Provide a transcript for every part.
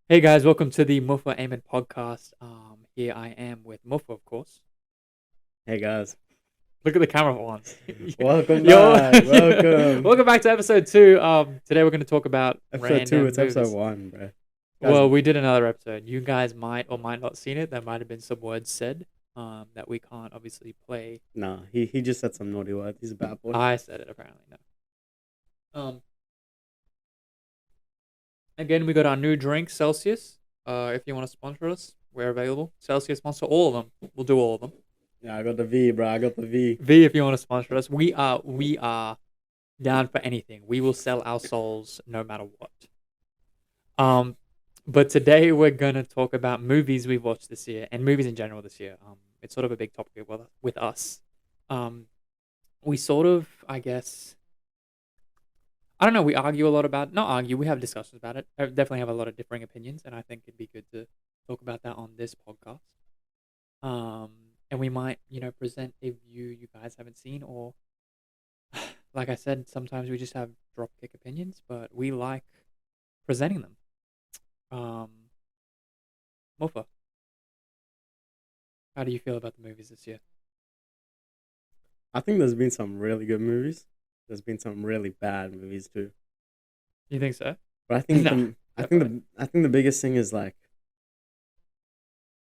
Hey guys, welcome to the Muffa Amen podcast. Here I am with Muffa, of course. Hey guys, Look at the camera for once. welcome Yo, back. yeah. Welcome. Welcome back to episode two. Today we're going to talk about Episode two. random It's episode movies. one, bro. Guys, Well, we did another episode. You guys might or might not seen it. There might have been some words said that we can't obviously play. nah. He just said some naughty words. He's a bad boy. I said it apparently. No. Again, we got our new drink, Celsius. If you want to sponsor us, we're available. Celsius sponsor all of them. We'll do all of them. Yeah, I got the V, bro. I got the V. V, if you want to sponsor us, we are down for anything. We will sell our souls no matter what. But today we're gonna talk about movies we've watched this year and movies in general this year. It's sort of a big topic with us. We sort of, I guess, I don't know. We argue a lot about, not argue. We have discussions about it. I definitely have a lot of differing opinions, and I think it'd be good to talk about that on this podcast. And we might, present a view you guys haven't seen, or like I said, sometimes we just have dropkick opinions, but we like presenting them. Um, Mofa, how do you feel about the movies this year? I think there's been some really good movies. There's been some really bad movies too. You think so? But I think No, I think the biggest thing is like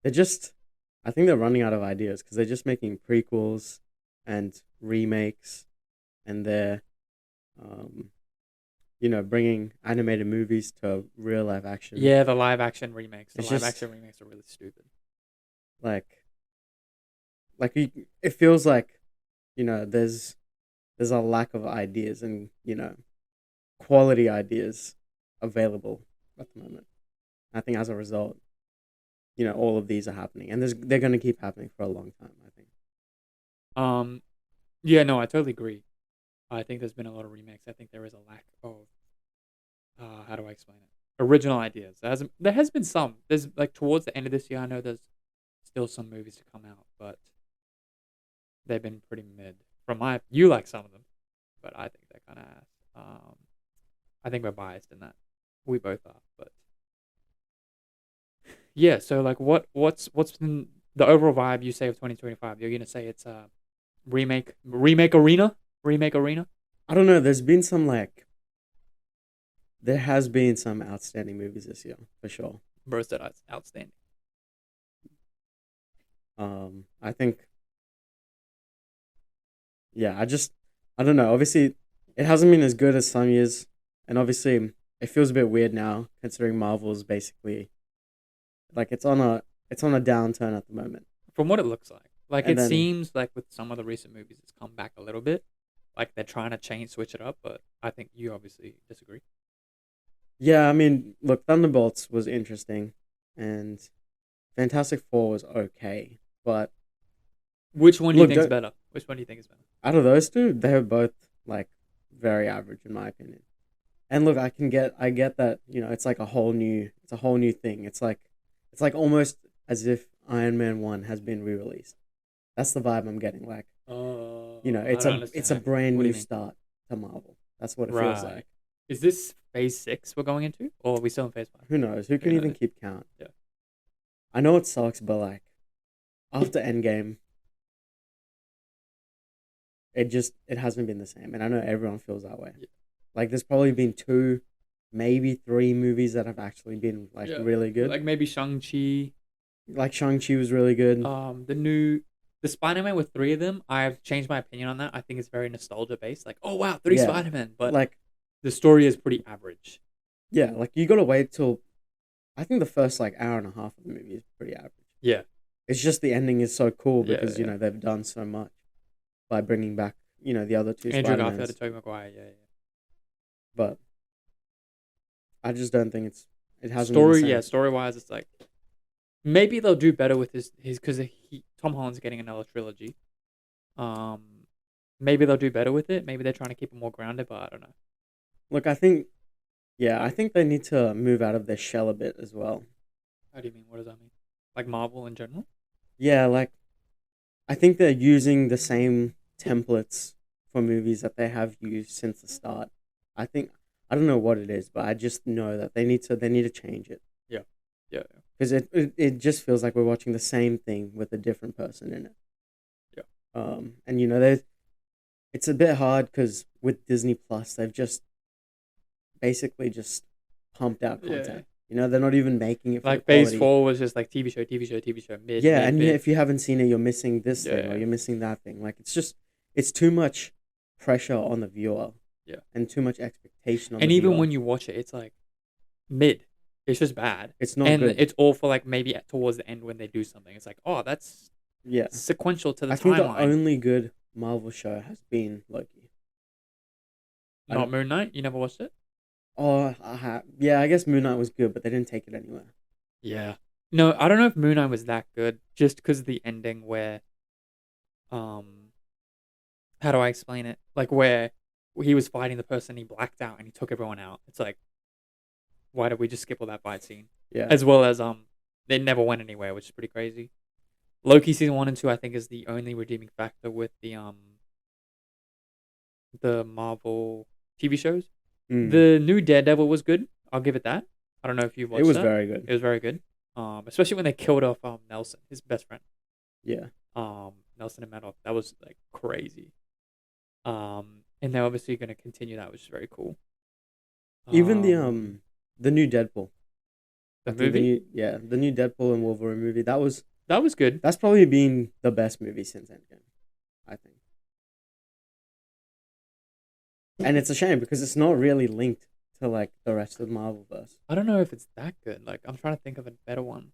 they're just. I think they're running out of ideas because they're just making prequels and remakes, and they're, um, bringing animated movies to real live action. Yeah, the live action remakes. The It's live just action remakes are really stupid. like it feels like there's a lack of ideas and quality ideas available at the moment. I think as a result, all of these are happening, and they're going to keep happening for a long time, I think. Um, yeah, no, I totally agree. I think there's been a lot of remakes. I think there is a lack of how do I explain it? Original ideas. There has been some. There's like towards the end of this year, I know there's still some movies to come out, but they've been pretty mid. You like some of them, but I think they're kind of ass. I think we're biased in that. We both are, but yeah. So like, what's been the overall vibe you say of 2025? You're gonna say it's a remake arena. I don't know. There has been some outstanding movies this year for sure. Bro said it's outstanding. I think, yeah. I don't know. Obviously, it hasn't been as good as some years, and obviously, it feels a bit weird now considering Marvel's basically like it's on a downturn at the moment. From what it looks like And it then seems like with some of the recent movies, it's come back a little bit. Like they're trying to switch it up, but I think you obviously disagree. yeah, I mean, look, Thunderbolts was interesting, and Fantastic Four was okay, but Which one do you look, think is better? Which one do you think is better? out of those two, they were both like very average in my opinion. And look, I get that it's a whole new thing. It's like almost as if Iron Man 1 has been re-released. That's the vibe I'm getting. Like, I don't it's a understand. brand What do new you mean? start to Marvel. That's what it feels Right. like. Is this phase 6 we're going into, or are we still in phase 5? Who knows? Who Who can even knows? keep count? Yeah. I know it sucks, but like after Endgame, it hasn't been the same, and I know everyone feels that way. Yeah. Like there's probably been two, maybe three movies that have actually been like Yeah. really good. Like maybe Shang-Chi. Like Shang-Chi was really good. The Spider-Man with three of them, I've changed my opinion on that. I think it's very nostalgia based. Like, oh wow, three Yeah. Spider-Man, but Like the story is pretty average. yeah, like you gotta wait till I think the first like hour and a half of the movie is pretty average. Yeah. It's just the ending is so cool Yeah, because yeah. they've done so much by bringing back the other two Andrew Spider-Mans. Garfield, Tobey Maguire, yeah. But I just don't think it hasn't been the Story, same. yeah, story wise, it's like maybe they'll do better with his because Tom Holland's getting another trilogy. Um, Maybe they'll do better with it. Maybe they're trying to keep it more grounded, but I don't know. Look, I think they need to move out of their shell a bit as well. How do you mean? What does that mean? Like Marvel in general? Yeah, like I think they're using the same templates for movies that they have used since the start. I think I don't know what it is, but I just know that they need to change it. Yeah. Yeah, because it just feels like we're watching the same thing with a different person in it. yeah, And there's it's a bit hard because with Disney Plus, they've just basically just pumped out yeah. content. They're not even making it for the Like Phase quality. Four was just like TV show, TV show, TV show, mid, Yeah, mid, and mid. if you haven't seen it, you're missing this thing or Yeah, you're missing that thing. Like it's too much pressure on the viewer yeah. and too much expectation on the And even viewer. when you watch it, it's like mid. It's just bad, It's not and good. it's all for like maybe towards the end when they do something. It's like, oh, that's Yeah, sequential to the I think the timeline. only good Marvel show has been Loki. I Not don't. Moon Knight. You never watched it? Oh, yeah. I guess Moon Knight was good, but they didn't take it anywhere. Yeah. No, I don't know if Moon Knight was that good. Just because of the ending where, um, how do I explain it? Like where he was fighting the person, he blacked out and he took everyone out. It's like, why did we just skip all that fight scene? Yeah, As well as they never went anywhere, which is pretty crazy. Loki season 1 and 2, I think, is the only redeeming factor with the Marvel TV shows. mm. The new Daredevil was good. I'll give it that. I don't know if you It watched was that. very good. It was very good. Especially when they killed off Nelson, his best friend. Yeah, Nelson and Meadow. That was like crazy. And they're obviously going to continue that, which is very cool. even the new Deadpool. The I think movie the new Deadpool and Wolverine movie. that was good. That's probably been the best movie since Endgame, I think. And it's a shame because it's not really linked to like the rest of the Marvelverse. I don't know if it's that good. Like I'm trying to think of a better one.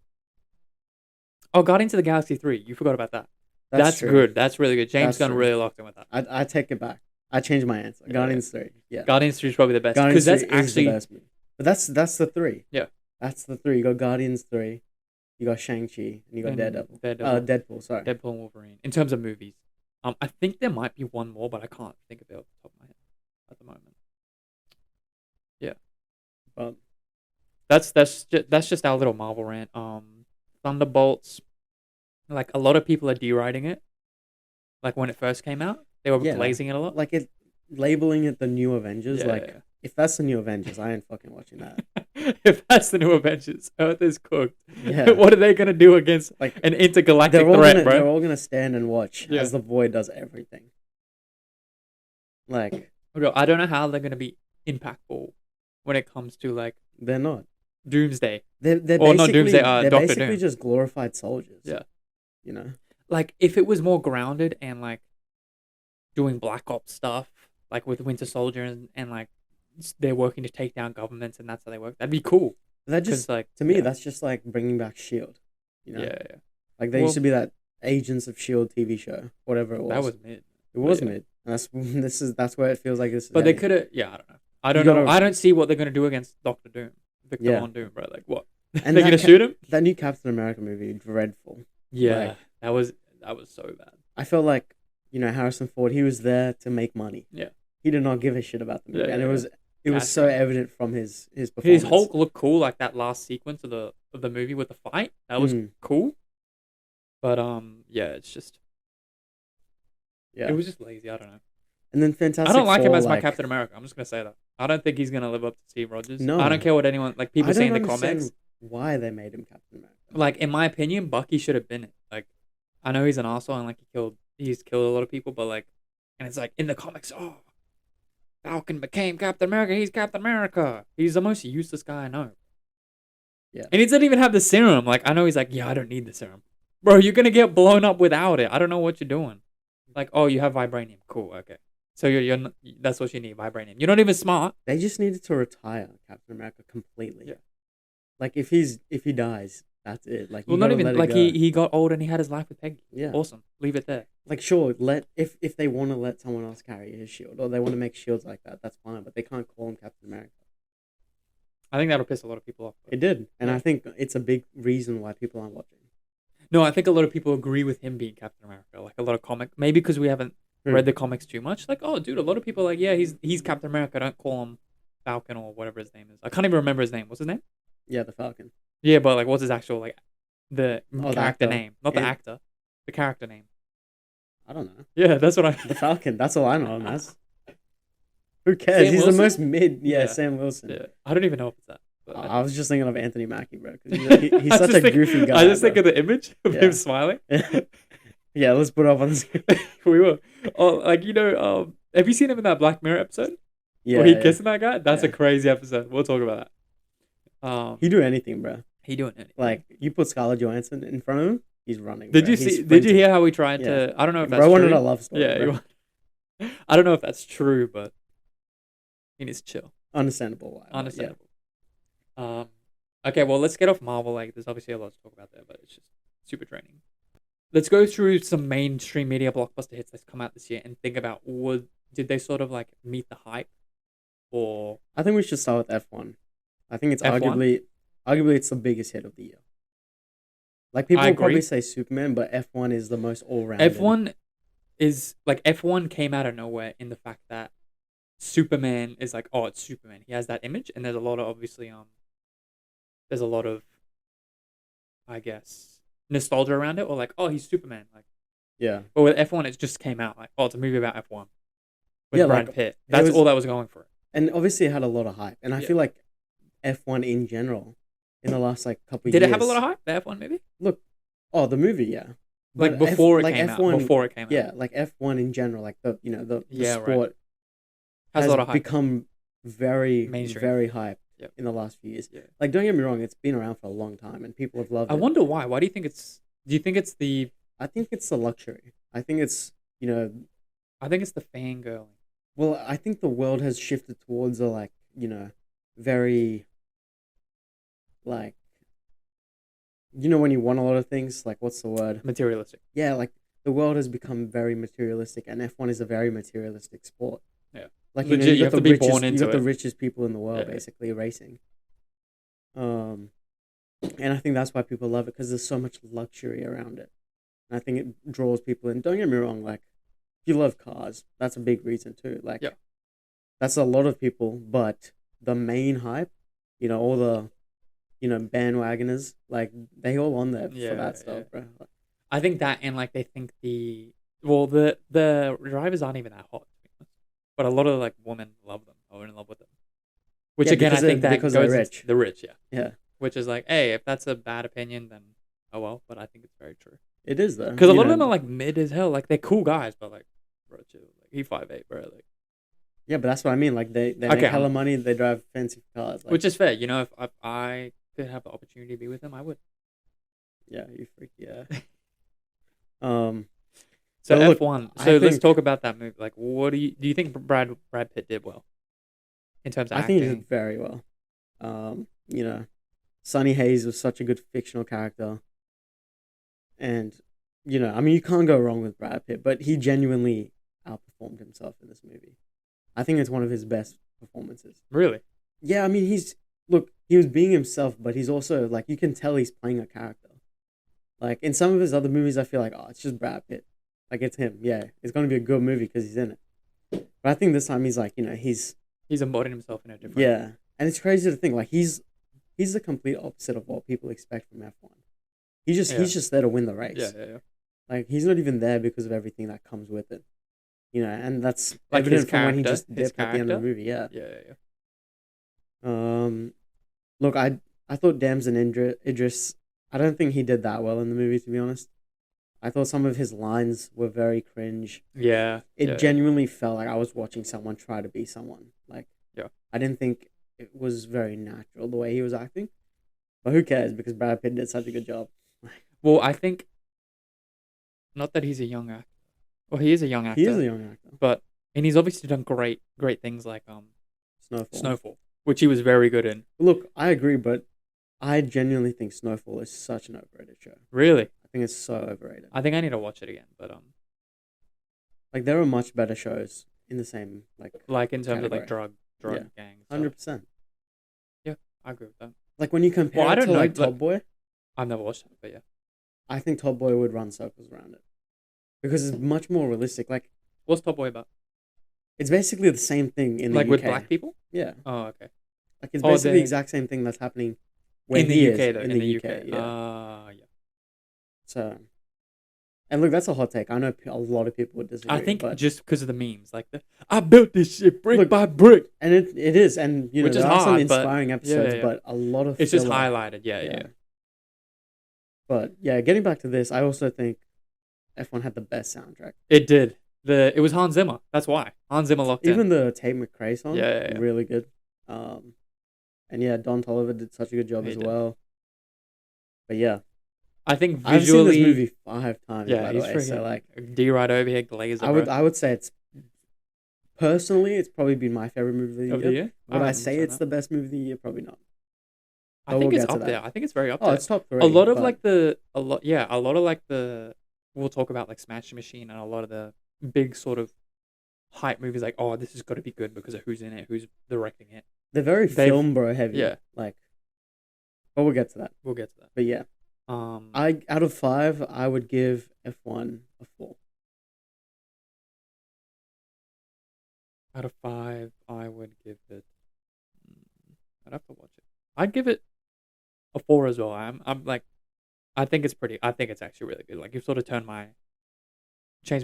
Oh, Guardians of the Galaxy 3. You forgot about that. That's True. good. That's really good. James That's Gunn true. really locked in with that. I take it back. I changed my answer. Yeah. Guardians 3. Yeah. Guardians 3 is probably the best Guardians because 3 that's is the actually best movie. But that's the 3. yeah. That's the 3. You got Guardians 3, you got Shang-Chi, and you got And Daredevil. Daredevil. Deadpool, sorry. Deadpool and Wolverine. In terms of movies, I think there might be one more, but I can't think of it off the top of my head at the moment. Yeah, But that's just our little Marvel rant. Thunderbolts. Like a lot of people are deriding it. Like when it first came out, they were yeah, blazing it a lot. like labeling it the new Avengers, Yeah, like yeah. if that's the new Avengers, I ain't fucking watching that. If that's the new Avengers, Earth is cooked. Yeah. What are they gonna do against Like an intergalactic they're all threat, gonna bro? they're all gonna stand and watch Yeah. as the Void does everything. Like Bro, I don't know how they're gonna be impactful when it comes to like they're not. Doomsday. They're Or not basically Doomsday, they're Doctor basically Doom. just glorified soldiers. Yeah. You know? Like if it was more grounded and like doing Black Ops stuff, like with Winter Soldier and like they're working to take down governments and that's how they work, that'd be cool. That 'Cause, just like to me yeah, that's just like bringing back Shield. You know? yeah, yeah. Like there Well- used to be that Agents of Shield TV show, whatever it was. That was mid. it was yeah. mid. And that's where it feels like this is But they heading. could have. Yeah, I don't know. I don't You know. gotta- I don't see what they're gonna do against Doctor Doom, Victor Yeah. Von Doom, bro. Like what? And They're that gonna ca- shoot him? That new Captain America movie, dreadful. Yeah, Like- that was so bad. I felt like, Harrison Ford, he was there to make money. Yeah. He did not give a shit about the movie. Yeah, And yeah, it was so Casting. evident from his performance. His Hulk looked cool, like that last sequence of the movie with the fight. That was cool. But yeah, it's just Yeah. it was just lazy. I don't know. And then Fantastic I don't like him Four, as my Captain America. I'm just gonna say that. I don't think he's gonna live up to Steve Rogers. No. I don't care what anyone like people I say don't in the understand comics. why they made him Captain America. Like in my opinion, Bucky should have been it. Like I know he's an asshole and like he's killed a lot of people, but like and it's like in the comics, oh Falcon became Captain America, he's Captain America. He's the most useless guy I know. Yeah. And he doesn't even have the serum. Like I know he's like, yeah, I don't need the serum. Bro, you're gonna get blown up without it. I don't know what you're doing. Like, oh, you have vibranium. Cool, okay. So you're not, that's what you need, vibranium. You're not even smart. They just needed to retire Captain America completely. Yeah. Like if he dies, that's it. Like Well, you not gotta even let it like go. he got old and he had his life with Peggy. Yeah. Awesome. Leave it there. Like sure, if they want to let someone else carry his shield or they want to make shields like that, that's fine. But they can't call him Captain America. I think that'll piss a lot of people off. It did, and Yeah. I think it's a big reason why people aren't watching. No, I think a lot of people agree with him being Captain America. Like a lot of comic, maybe because we haven't read the comics too much. Like, oh, dude, a lot of people are like, yeah, he's Captain America. Don't call him Falcon or whatever his name is. I can't even remember his name. What's his name? Yeah, the Falcon. Yeah, but like, what's his actual like the the character actor. name, not the Yeah. actor, the character name. I don't know. Yeah, that's what I. The Falcon. That's all I know him as. Who cares? Sam He's Wilson? the most mid. Yeah, Yeah. Sam Wilson. Yeah, I don't even know if it's that. But I was just thinking of Anthony Mackie, bro, because he's I such just a think goofy guy, I just bro. think of the image of Yeah. him smiling. Yeah, let's put it up on the screen. We were. Oh, like have you seen him in that Black Mirror episode where he Yeah, yeah, kissing that guy? That's a yeah. crazy episode. We'll talk about that. He do anything, bro. He doing anything. Like you put Scarlett Johansson in front of him, he's running. Did Bro. you He's see? Did you sprinting. hear how he tried Yeah, to? I don't know if that's bro wanted true. a love story. Yeah, Bro. I don't know if that's true, but he needs to chill. Understandable why. Understandable. Okay, well, let's get off Marvel. Like, there's obviously a lot to talk about there, but it's just super draining. Let's go through some mainstream media blockbuster hits that's come out this year and think about did they sort of like meet the hype, or I think we should start with F1. I think it's F1? arguably it's the biggest hit of the year. Like people I will probably agree. say Superman, but F1 is the most all-rounded. F1 came out of nowhere in the fact that Superman is like, oh, it's Superman. He has that image, and there's a lot of obviously there's a lot of, I guess, nostalgia around it, or like, oh, he's Superman. Like, Yeah. but with F1, it just came out like, oh, it's a movie about F1 with Yeah, Brad like, Pitt. That's all that was going for it. And obviously it had a lot of hype. And I Yeah. feel like F1 in general, in the last like couple of Did years. it have a lot of hype? The F1 movie? Look, the movie, yeah. Like But before it like came F1, out. Before it came out. Yeah, like F1 in general, like the the Yeah, right. sport Has a lot of hype. become very Mainstream. very hyped Yep. in the last few years. Yeah. Like don't get me wrong, it's been around for a long time and people have loved I it. wonder why. Why do you think it's? Do you think it's the? I think it's the luxury. I think it's I think it's the fangirling. well, I think the world has shifted towards a like, very like when you want a lot of things, like what's the word? Materialistic. Yeah, like the world has become very materialistic and F1 is a very materialistic sport. Yeah. Like Legit, you have to be born you into got the it. richest people in the world Yeah. basically racing. And I think that's why people love it because there's so much luxury around it. And I think it draws people in. Don't get me wrong, like if you love cars, that's a big reason too. Like Yeah. that's a lot of people, but the main hype, all the bandwagoners, like they all on there Yeah, for that yeah. stuff, bro. I think that, and like they think the drivers aren't even that hot, to be honest. But a lot of like women love them or are in love with them. Which Yeah, again, I because think that because goes they're into rich. the rich, yeah. Yeah, Which is like, hey, if that's a bad opinion, then oh well. But I think it's very true it is though. because a You lot of know, them are like mid as hell. Like they're cool guys, but like, bro, chill. Like he 5'8", bro. Like, Yeah, but that's what I mean. Like they make Okay, hella money. They drive fancy cars. Like, which is fair. If I could have the opportunity to be with them, I would. yeah, you freak. Yeah. Um. So But look, F1. I So let's think- talk about that movie. Like, what do you think Brad Pitt did well in terms of I acting? think he did very well. Sonny Hayes was such a good fictional character. And, I mean, you can't go wrong with Brad Pitt, but he genuinely outperformed himself in this movie. I think it's one of his best performances. Really? Yeah, I mean, he was being himself, but he's also, like, you can tell he's playing a character. Like, in some of his other movies, I feel like, oh, it's just Brad Pitt. Like, it's him. Yeah, it's going to be a good movie because he's in it. But I think this time he's like, he's embodying himself in a different. yeah, and it's crazy to think like he's the complete opposite of what people expect from F1. Yeah. He's just there to win the race. Yeah. Like he's not even there because of everything that comes with it. And that's Like his evident from when he character? just His dipped at the end of the movie. Yeah. Yeah. Look, I thought Damson Idris. I don't think he did that well in the movie, to be honest. I thought some of his lines were very cringe. Yeah. It genuinely felt like I was watching someone try to be someone. Like, Yeah. I didn't think it was very natural the way he was acting. But who cares? Because Brad Pitt did such a good job. Well, I think not that he's a young actor. Well, he is a young actor. He is a young actor. And he's obviously done great things like Snowfall. which he was very good in. Look, I agree, but I genuinely think Snowfall is such an overrated show. Really? I think it's so overrated. I think I need to watch it again, but Like there are much better shows in the same like in terms of like category. drug Yeah. gangs. 100%. I agree with that. Like when you compare Well, I it don't to know, like like- Top Boy, I've never watched it, but yeah. I think Top Boy would run circles around it because it's much more realistic. Like What's Top Boy about? it's basically the same thing in the Like UK. with black people? Yeah, Oh, okay. like it's Oh, basically the the- exact same thing that's happening where In the he UK is though. in the UK. Yeah. Yeah. So, And look, that's a hot take. I know a lot of people would I disagree, think but just because of the memes, like the I built this shit brick look, by brick, and it is, and which is there are some hard, but inspiring yeah, yeah, episodes, yeah. but a lot of It's just filler. highlighted. Yeah, Yeah. yeah. But yeah, getting back to this, I also think F1 had the best soundtrack. It did. It was Hans Zimmer. That's why Hans Zimmer locked in. Even the Tate McRae song, Yeah, yeah, yeah. really good. Um, and yeah, Don Toliver did such a good job He as did. well. But yeah, I think I've seen this visually, movie 5 times, yeah, by the he's way. So like, freaking D right over here, Glazer, I would bro. I would say it's personally, it's probably been my favorite movie of the Of the year. year. Would I wouldn't say say it's that. the best movie of the year? Probably not. I But we'll think it's get to up that. there. I think it's very up Oh, there. it's top three. A lot of but like a lot of like the we'll talk about like Smash Machine and a lot of the big sort of hype movies like, oh, this has got to be good because of who's in it, who's directing it. they're very They've- film bro heavy. yeah. Like, but we'll get to that. We'll get to that. But yeah, I out of 5, I would give F1 a 4. Out of 5, I would give it. I'd have to watch it. I'd give it a 4 as well. I'm like, I think it's pretty. I think it's actually really good. Like you've sort of changed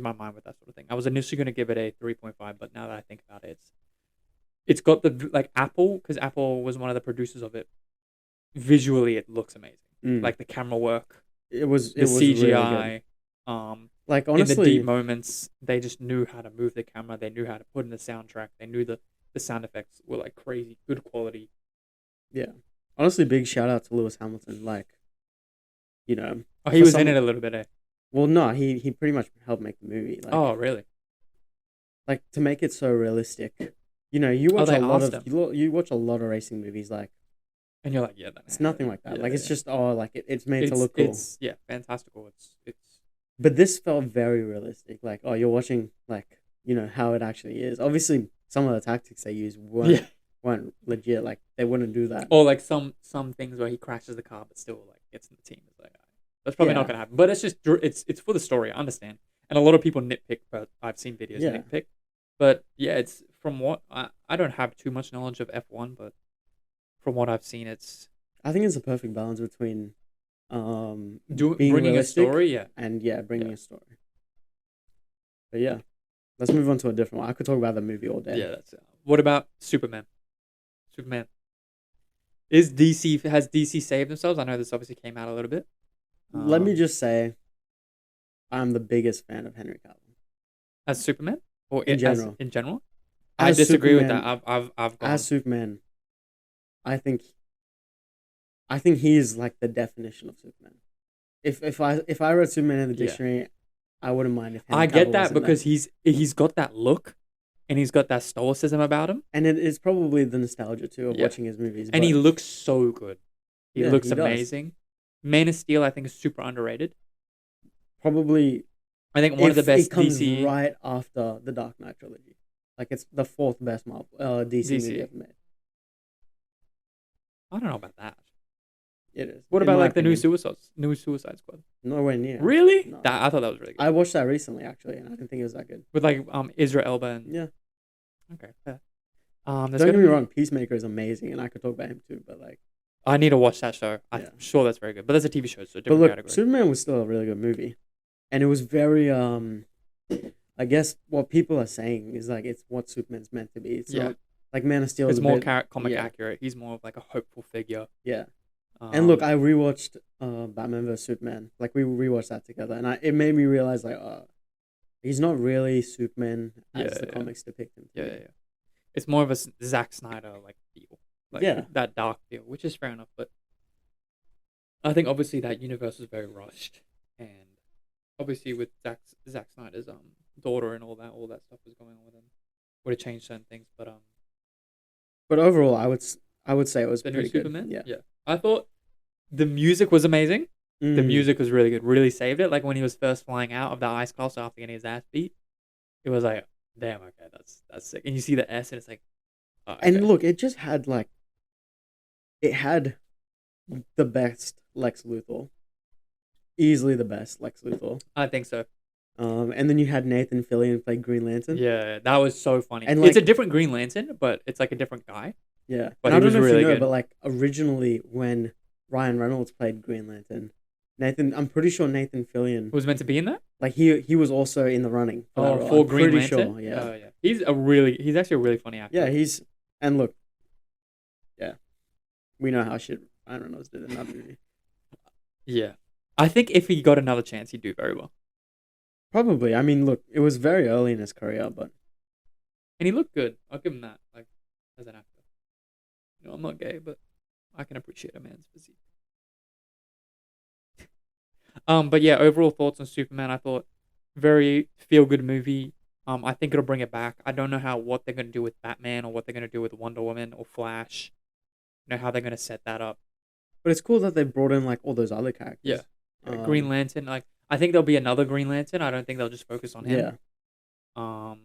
my mind with that sort of thing. I was initially going to give it a 3.5, but now that I think about it, it's got the like Apple, because Apple was one of the producers of it. Visually, it looks amazing. Like the camera work, It was the CGI. really good. Like In the honestly, deep moments, they just knew how to move the camera. They knew how to put in the soundtrack. They knew the sound effects were like crazy good quality. yeah. Honestly, big shout out to Lewis Hamilton. Like, Oh, he for was some- in it a little bit. Eh? well, no, he pretty much helped make the movie. Like, Oh, really? like to make it so realistic. You watch they a lot asked of him. you watch a lot of racing movies. Like, And you're like, yeah, it's nothing like that. Yeah, Like, it's yeah. just like it's made to look cool. It's fantastical. It's But this felt very realistic. Like, oh, you're watching like how it actually is. Obviously, some of the tactics they use weren't legit. Like, they wouldn't do that. or like some things where he crashes the car but still like gets in the team. It's like that's probably not Yeah. gonna happen. But it's just it's for the story. I understand. And a lot of people nitpick, but I've seen videos Yeah. nitpick. But yeah, it's from what I don't have too much knowledge of F1, but from what I've seen, it's I think it's a perfect balance between being bringing a realistic story. Yeah, and bringing Yeah. a story. But yeah, let's move on to a different one. I could talk about the movie all day. yeah. That's what about Superman? Superman. Has DC saved themselves? I know this obviously came out a little bit. Let me just say, I'm the biggest fan of Henry Cavill. As Superman or In general. in general. I As disagree with Superman- that. I've gone. As Superman, I think he is like the definition of Superman. If I read Superman in the Yeah. dictionary, I wouldn't mind if Henry I get Cavill that was in because he's got that look, and he's got that stoicism about him, and it is probably the nostalgia too of Yeah. watching his movies. and he but looks so good. He Yeah, looks he does. amazing. Man of Steel, I think, is super underrated. probably I think one of the best it comes DC. right after the Dark Knight trilogy. Like, it's the 4th best Marvel DC movie ever made. I don't know about that. It is. What in about my like the new opinion. Suicide Squad? Nowhere near. Really? No. I thought that was really good. I watched that recently actually, and I didn't think it was that good. With like Israel Elba and Yeah. okay. Fair. Don't There's get gonna me be- wrong, Peacemaker is amazing, and I could talk about him too. But like, I need to watch that show. I'm Yeah. sure that's very good, but that's a TV show, so but different look, category. Superman was still a really good movie, and it was very I guess what people are saying is like it's what Superman's meant to be. It's Yeah. not like Man of Steel. It's is a more bit, comic yeah. accurate. He's more of like a hopeful figure. Yeah. And look, Um, I rewatched Batman vs Superman. Like, we rewatched that together, and it made me realize like, he's not really Superman as Yeah, the yeah. comics depict him. To yeah, be. yeah, yeah. It's more of a Zack Snyder like feel, like Yeah. that dark feel, which is fair enough. But I think obviously that universe was very rushed, and obviously with Zack Snyder's daughter and all that stuff was going on with him, would have changed certain things. But But overall, I would say it was the new pretty good. Superman, Yeah. I thought the music was amazing. The Mm. music was really good, really saved it. Like when he was first flying out of the ice castle after getting his ass beat, it was like, damn, okay, that's sick. And you see the S, and it's like, oh, okay. And look, it just had like, it had the best Lex Luthor, easily the best Lex Luthor. I think so. And then you had Nathan Fillion play Green Lantern. Yeah, that was so funny. And, It's a like- different Green Lantern, but it's like a different guy. Yeah, But and I he don't was know if really you know, good. but like originally when Ryan Reynolds played Green Lantern, Nathan. I'm pretty sure Nathan Fillion. Who was meant to be in that? Like he was also in the running for that Oh, role. for I'm Green pretty Lantern. sure. Yeah. Oh yeah, he's actually a really funny Yeah. actor. And look. Yeah. We know how shit Ryan Reynolds did in that movie. Yeah, I think if he got another chance, he'd do very well. Probably. I mean, look, it was very early in his career, but And he looked good. I'll give him that. Like as an actor. I'm not gay, but I can appreciate a man's physique. But yeah, overall thoughts on Superman. I thought very feel good movie. I think it'll bring it back. I don't know what they're gonna do with Batman or what they're gonna do with Wonder Woman or Flash. How they're gonna set that up. it's cool that they brought in like all those other Yeah, characters. Green Lantern. Like I think there'll be another Green Lantern. I don't think they'll just focus on him. Yeah. Um,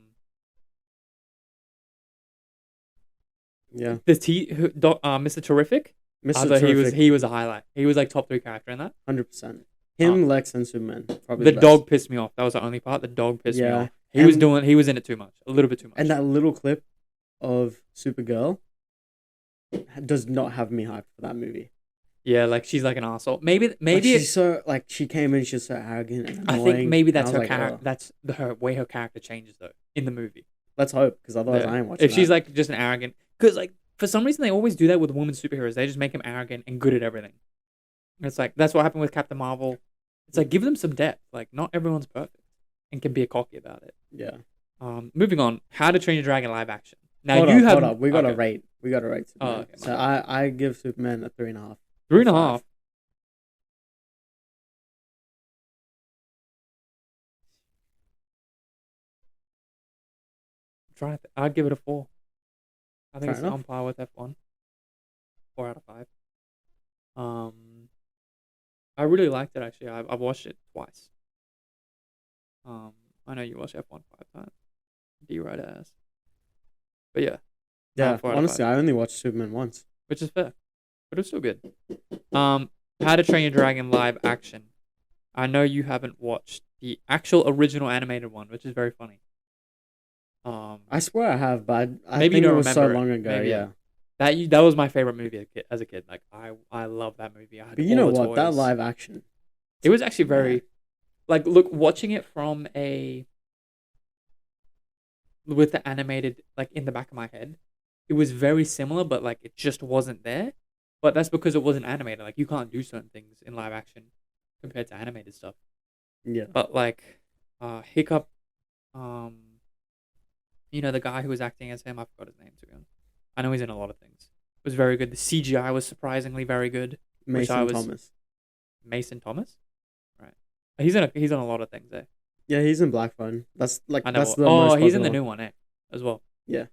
Yeah. Mr. Terrific. I Mr. thought Terrific, he was a highlight. He was like top 3 character in that. 100%. Him, Lex, and Superman. Probably The the best. dog pissed me off. That was the only part. The dog pissed me Yeah. off. He was in it too much. A little bit too much. And that little clip of Supergirl does not have me hyped for that movie. Yeah, like she's like an asshole. Maybe Like, she's so like she came in, she's so arrogant and I annoying. think maybe and I that's was her like, character. "Oh, That's her way her character changes though in the movie. let's hope, because otherwise Yeah. I ain't watching. If she's that. like just an arrogant, because like for some reason they always do that with women superheroes. They just make them arrogant and good at everything. It's like that's what happened with Captain Marvel. It's like give them some depth. Like not everyone's perfect and can be a cocky about it. Yeah. Moving on. How to Train Your Dragon live action. Now Hold you have up. We got to okay. rate. We got to rate Superman. Oh, okay, So I give Superman a 3.5. 3.5. I'd give it a 4. I think Fair it's enough. on par with F1. 4 out of 5. I really liked it actually. I've watched it twice. I know you watched F1 5 times. D right ass. But yeah. Yeah. 4 out of Honestly, 5, I only watched Superman once. which is fair, but it's still good. How to Train Your Dragon live action. I know you haven't watched the actual original animated one, which is very funny. I swear I have, but I Maybe think you it don't was so remember it. long ago. Maybe, yeah. That was my favorite movie as a kid. Like I love that movie. I had But you all know the what? That toys. live action. It was actually very, Yeah. like, look, watching it with the animated, like, in the back of my head, it was very similar, but, like, it just wasn't there. But that's because it wasn't animated. Like, you can't do certain things in live action compared to animated stuff. Yeah. But, like, Hiccup, the guy who was acting as him, I forgot his name, to be honest. I know he's in a lot of things. It was very good. The CGI was surprisingly very good. Mason Thomas. Mason Thomas? Right. He's in a lot of things there. Yeah, he's in Black Phone. That's like I know. that's the most He's in the popular new one, as well. Yeah.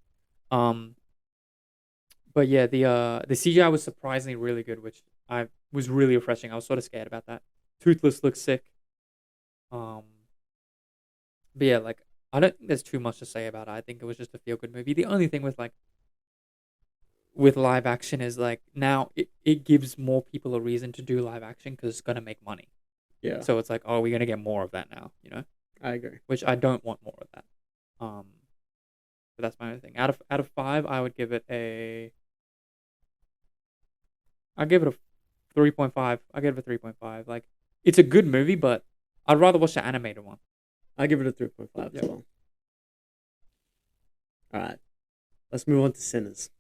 But yeah, the CGI was surprisingly really good, which I was really refreshing. I was sort of scared about that. Toothless looks sick. But yeah, like I don't think there's too much to say about it. I think it was just a feel good movie. The only thing with live action is like now it gives more people a reason to do live action because it's gonna make money. Yeah. So it's like, oh, we're gonna get more of that now, I agree. which I don't want more of that. But that's my only thing. Out of 5, I would give it I'd give it a 3.5. I give it a 3.5. Like it's a good movie, but I'd rather watch the animated one. I give it a 3.5 as well. All right. Let's move on to Sinners.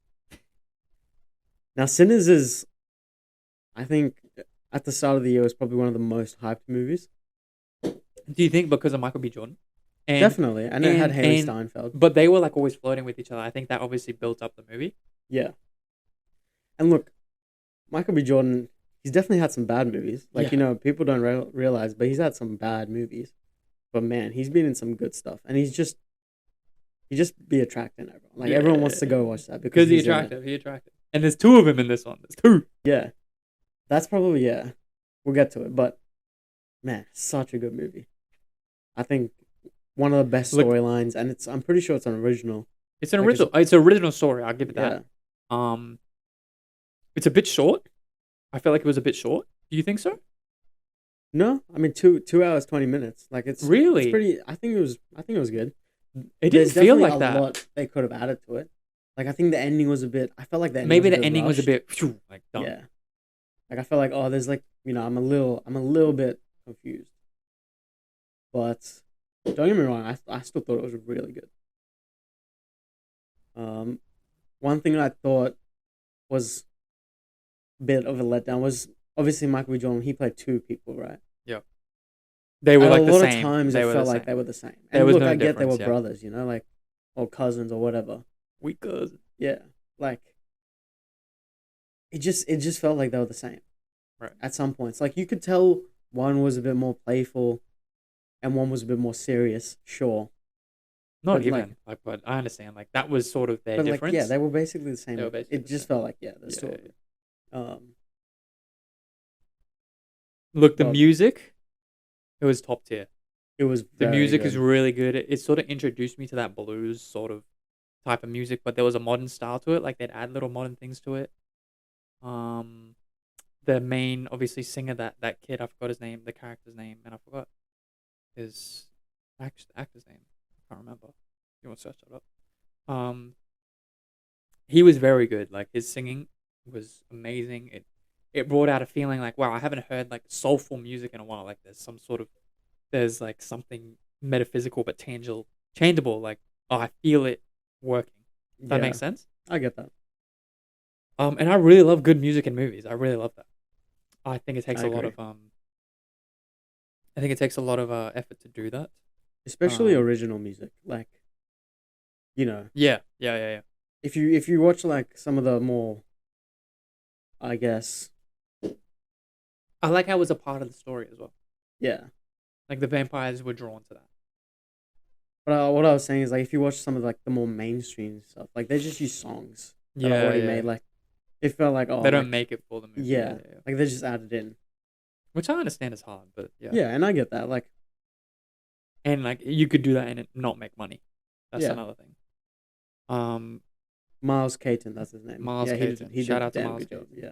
Now, Sinners is, I think, at the start of the year, was probably one of the most hyped movies. Do you think because of Michael B. Jordan? Definitely. And it had Haley Steinfeld. But they were like always flirting with each other. I think that obviously built up the movie. Yeah. And look, Michael B. Jordan, he's definitely had some bad movies. Like, people don't realize, but he's had some bad movies. But man, he's been in some good stuff. And he just be attracting everyone. Like, everyone wants to go watch that because he's attractive. He's attractive. And there's 2 of him in this one. There's 2. Yeah. That's probably, yeah. We'll get to it. But, man, such a good movie. I think one of the best storylines. And I'm pretty sure it's an original. It's an original. It's an original story. I'll give it that. Yeah. It's a bit short. I feel like it was a bit short. Do you think so? No, I mean 2 hours 20 minutes. Like it's really it's pretty. I think it was good. It didn't feel like that. A lot they could have added to it. Like I think the ending was a bit. I felt like the ending maybe was the ending was a bit like done. Yeah, Like I felt like, oh, there's like, I'm a little bit confused. But don't get me wrong, I still thought it was really good. Um, One thing I thought was a bit of a letdown was obviously Michael B. Jordan. He played two people, right? Yeah. They were And a like the lot of same. times it They were the felt like same. they were the same. There And was look, no I get they were difference. Yeah. brothers, like, or cousins or whatever. We could. Yeah, like it just felt like they were the same Right. at some points. Like you could tell one was a bit more playful and one was a bit more serious, sure. Not But like even like, but I understand. Like that was sort of their but like yeah, difference. they were basically the They were same. basically It the just same. felt like yeah, there's Yeah, two yeah, of yeah. them. Um Look, the well, music, it was top tier. it was The very music is good. really good. It sort of introduced me to that blues sort of type of music, but there was a modern style to it. Like they'd add little modern things to it. Um, the main obviously singer, that kid, I forgot his name, the character's name, and I forgot his actor's name. I can't remember. You want to search that up? He was very good. Like his singing was amazing. It brought out a feeling like, wow, I haven't heard like soulful music in a while. Like there's like something metaphysical but tangible. Like, oh, I feel it working. Does that make Yeah, sense? I get that. And I really love good music in movies. I really love that. I think it takes I a lot agree. of I think it takes a lot of effort to do that. Especially Um, original music. Like, you know, yeah. if you watch like some of the more, I guess, I like how it was a part of the story as well. yeah. Like the vampires were drawn to that. But what I was saying is like if you watch some of like the more mainstream stuff, like they just use songs that are Yeah, already made. yeah. Like it felt like oh They don't like make it for the movie. Yeah, yeah, yeah, yeah. like they just added in. Which I understand is hard, but yeah. Yeah, and I get that. Like And like you could do that and it not make money. That's yeah, another thing. Um, Miles Caton, that's his name. Miles Yeah, he did Caton. he Shout did a out to damn Miles good job. Caton.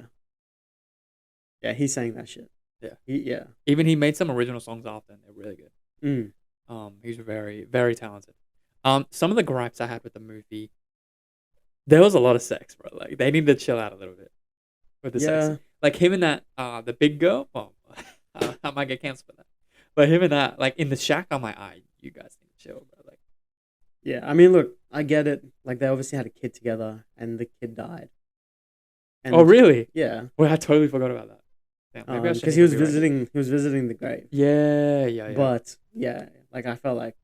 Yeah, yeah, he sang that shit. Yeah. Yeah. Even he made some original songs after, and they're really good. Mm. He's very, very talented. Some of the gripes I had with the movie, there was a lot of sex, bro. Like they need to chill out a little bit with the sex. Yeah, Like him and that, the big girl. Well, I might get canceled for that. But him and that, like in the shack, I'm like, you guys need to chill, bro. Like, yeah. I mean, look, I get it. Like they obviously had a kid together, and the kid died. oh And really? yeah, Well, I totally forgot about that. Damn, maybe I shouldn't because he even was be right. visiting the grave. Yeah. But yeah, like I felt like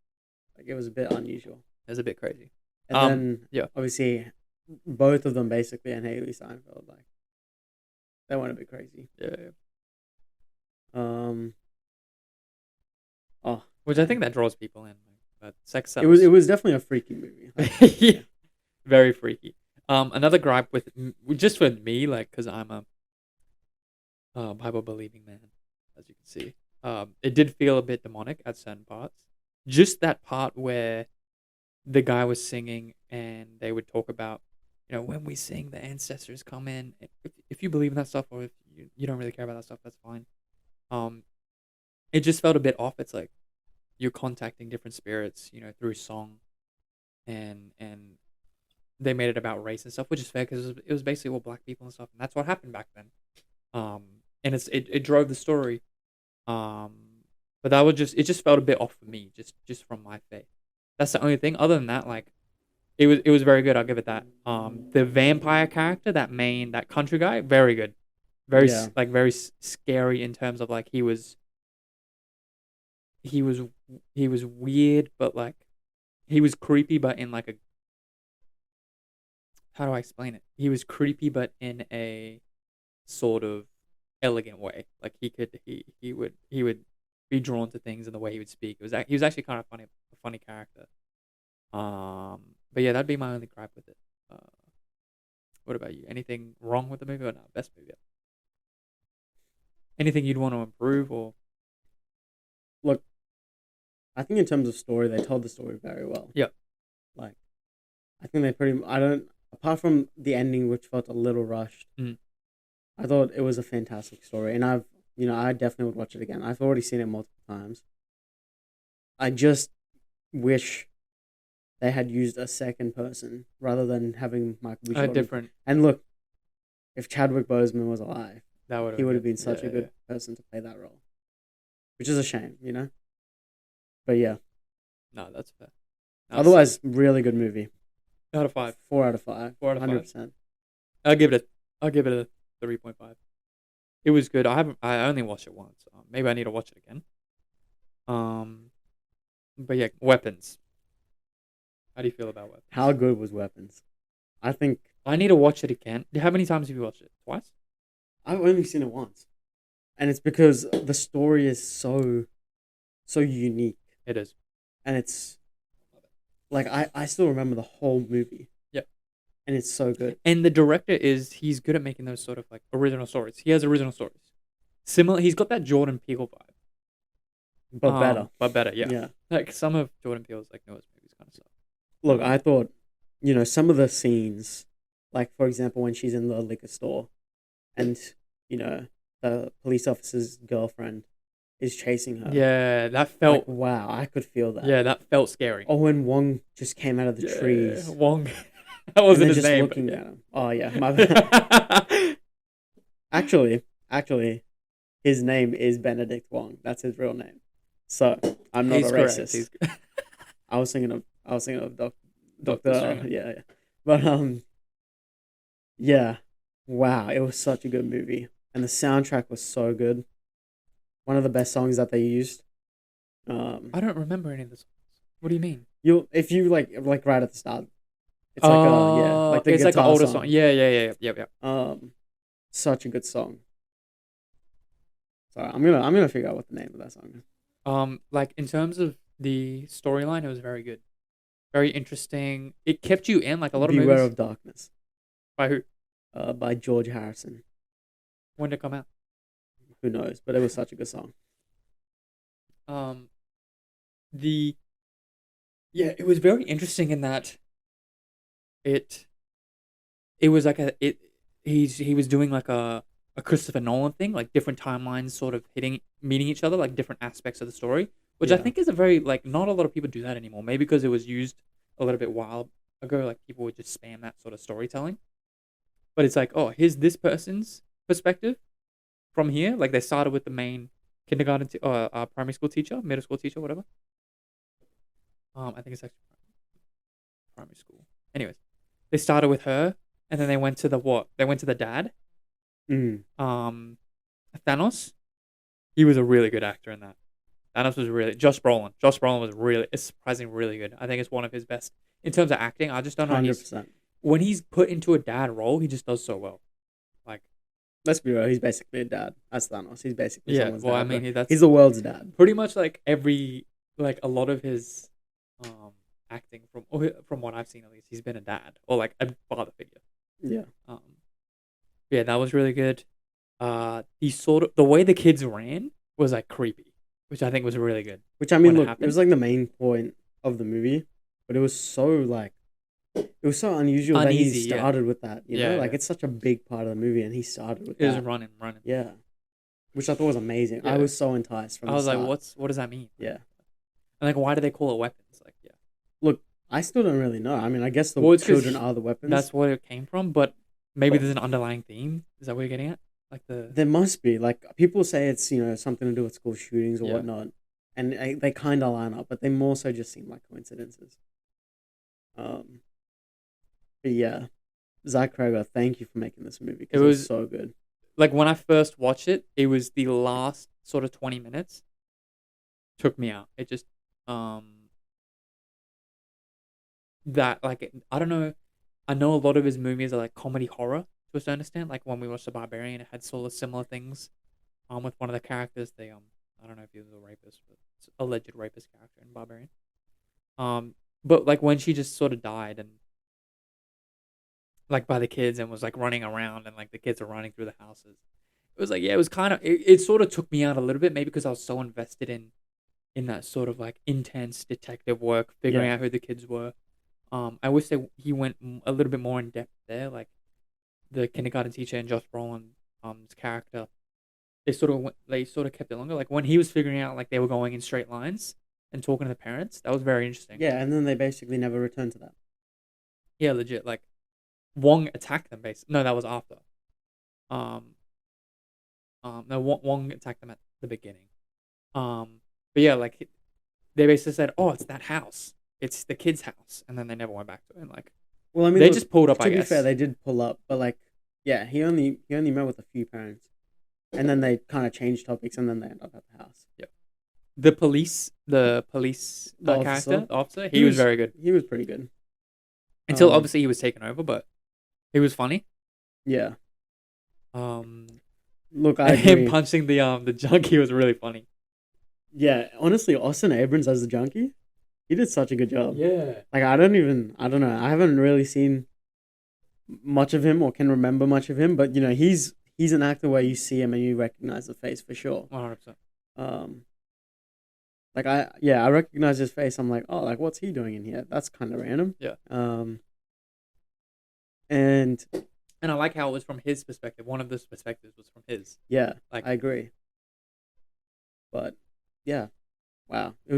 it was a bit unusual. It's a bit crazy. And then Yeah. obviously both of them basically and Haley Steinfeld like they went a bit crazy. Yeah. Um oh Which I think that draws people in. But sex it was sells. it was definitely a freaky movie. Yeah. Very freaky. Another gripe with just for me, like, because I'm a Bible believing man, as you can see. It did feel a bit demonic at certain parts. Just that part where the guy was singing and they would talk about, when we sing, the ancestors come in. If you believe in that stuff, or if you don't really care about that stuff, that's fine. Um, it just felt a bit off. It's like you're contacting different spirits, through song, and they made it about race and stuff, which is fair because it was basically all black people and stuff, and that's what happened back then. Um, and it drove the story. Um, but it just felt a bit off for me, just from my faith. That's the only thing. Other than that, like it was very good. I'll give it that. The vampire character, that country guy, very good. Very Yeah. like very scary in terms of like he was he was weird, but like he was creepy, but in like a how do I explain it? He was creepy, but in a sort of elegant way. Like he would be drawn to things in the way he would speak. He was actually kind of funny, a funny character. But yeah, that'd be my only gripe with it. Uh, what about you? Anything wrong with the movie or not? Best movie ever. Anything you'd want to improve or? Look, I think in terms of story they told the story very well. Yeah. Like I think they pretty I don't apart from the ending which felt a little rushed. Mm. I thought it was a fantastic story and I definitely would watch it again. I've already seen it multiple times. I just wish they had used a second person rather than having Michael B. A Jordan. different. And look, if Chadwick Boseman was alive, That would have He been would have good. been Yeah, such a yeah. good person to play that role, which is a shame, you know. But yeah, No, that's fair. That's sick. otherwise, really good movie. Out of five. 4 out of 5, 4 out of 5. 100%. I'll give it a. I'll give it a 3.5. It was good. I haven't. I only watched it once. Maybe I need to watch it again. Um, but yeah, weapons. How do you feel about weapons? How good was Weapons? I think I need to watch it again. How many times have you watched it? Twice? I've only seen it once, and it's because the story is so unique, It is. and it's like I still remember the whole movie, Yep. and it's so good. And the director he's good at making those sort of like original stories. He has original stories. Similar. He's got that Jordan Peele vibe. But better. But better. Yeah. Yeah. Like some of Jordan Peele's like newest movies kind of stuff. Look, I thought, some of the scenes, like for example, when she's in the liquor store, and the police officer's girlfriend is chasing her. Yeah, that Like, felt. wow, I could feel that. Yeah, that felt scary. Oh, when Wong just came out of the Yeah, trees. Wong. That And wasn't then his just name. looking But at him. Oh yeah, my bad. Actually, his name is Benedict Wong. That's his real name. So I'm not He's a correct. racist. He's I was thinking of Doctor Doctor. Strange. Yeah. But yeah. Wow, it was such a good movie, and the soundtrack was so good. One of the best songs that they used. I don't remember any of this. What do you mean? If you like right at the start, it's like like the it's like an guitar older song. song. Yeah. Such a good song. Sorry, I'm gonna figure out what the name of that song is. Like in terms of the storyline, it was very good, very interesting. It kept you in like a lot of Beware movies. of Darkness. By who? By George Harrison. When did it come out? Who knows? But it was such a good song. The Yeah, it was very interesting in that it was like he was doing like a Christopher Nolan thing, like different timelines sort of meeting each other, like different aspects of the story, which I Yeah. think is a very like not a lot of people do that anymore. Maybe because it was used a little bit while ago, like people would just spam that sort of storytelling. But it's like, oh, here's this person's perspective from here. Like they started with the main kindergarten, primary school teacher, middle school teacher, whatever. I think it's actually primary school. Anyways, they started with her, and then they went to the what? They went to the dad. Mm. Thanos. He was a really good actor in that. Thanos was really Josh Brolin. Josh Brolin was it's surprisingly really good. I think it's one of his best in terms of acting. I just don't know. 100%. When he's put into a dad role, he just does so well. Like, Let's be real. He's basically a dad. That's Thanos. He's basically yeah. someone's Well, dad. I mean, But that's he's the world's dad. pretty much like a lot of his acting from what I've seen at least, he's been a dad or like a father figure. Yeah. Yeah, that was really good. He sort of the way the kids ran was like creepy, which I think was really good. Which I mean, When it look, it happened. was like the main point of the movie, but it was so unusual that he Uneasy, yeah. started with that. You know, Yeah, like yeah. it's such a big part of the movie, and he started with It was that. running. Yeah, which I thought was amazing. I Yeah. was so enticed from I the was like, start. what does that mean? Yeah. And like, why do they call it weapons? Like, yeah, Look, I still don't really know. I mean, I guess the Well, it's 'cause children are the weapons. that's where it came from. But maybe But- there's an underlying theme. Is that what you're getting at? Like There must be, like, people say it's something to do with school shootings or Yeah. whatnot, and they kind of line up, but they more so just seem like coincidences. But yeah, Zach Cregger, thank you for making this movie because It it was was- so good. like when I first watched it, it was the last sort of 20 minutes took me out. It just that like I don't know. I know a lot of his movies are like comedy horror to a certain extent. Like when we watched The Barbarian, it had sort of similar things. With one of the characters, they I don't know if he was a rapist, but it's alleged rapist character in Barbarian. But like when she just sort of died and like by the kids and was like running around and like the kids are running through the houses. It was like, yeah, it was kind of it sort of took me out a little bit, maybe because I was so invested in that sort of like intense detective work, figuring Yeah. out who the kids were. I wish he went a little bit more in depth there, like the kindergarten teacher and Josh Brolin's character. They sort of kept it longer. Like when he was figuring out like they were going in straight lines and talking to the parents, that was very interesting. Yeah, and then they basically never returned to that. Yeah, legit. Like Wong attacked them. Basically, no, that was after. No, Wong attacked them at the beginning. But yeah, like they basically said, "Oh, it's that house. It's the kid's house," and then they never went back to it. And like Well, I mean, they look. just pulled up, I To be fair, guess. they did pull up, but like, yeah, he only met with a few parents, and then they kind of changed topics, and then they end up at the house. Yeah. The police The character, officer, the officer, he he was was very good he was pretty good. until Um, obviously he was taken over, but he was funny. yeah. Um, Look, I and him agree. punching the junkie was really funny. Yeah, honestly, Austin Abrams as the junkie, he did such a good job. Yeah. Like, I don't know, I haven't really seen much of him or can remember much of him, but he's an actor where you see him and you recognize the face for sure. 100%. Um, like I recognize his face. I'm like, oh, like what's he doing in here? That's kind of random. Yeah. And And I like how it was from his perspective. One of those perspectives was from his. yeah, Like, I agree. But yeah, wow, it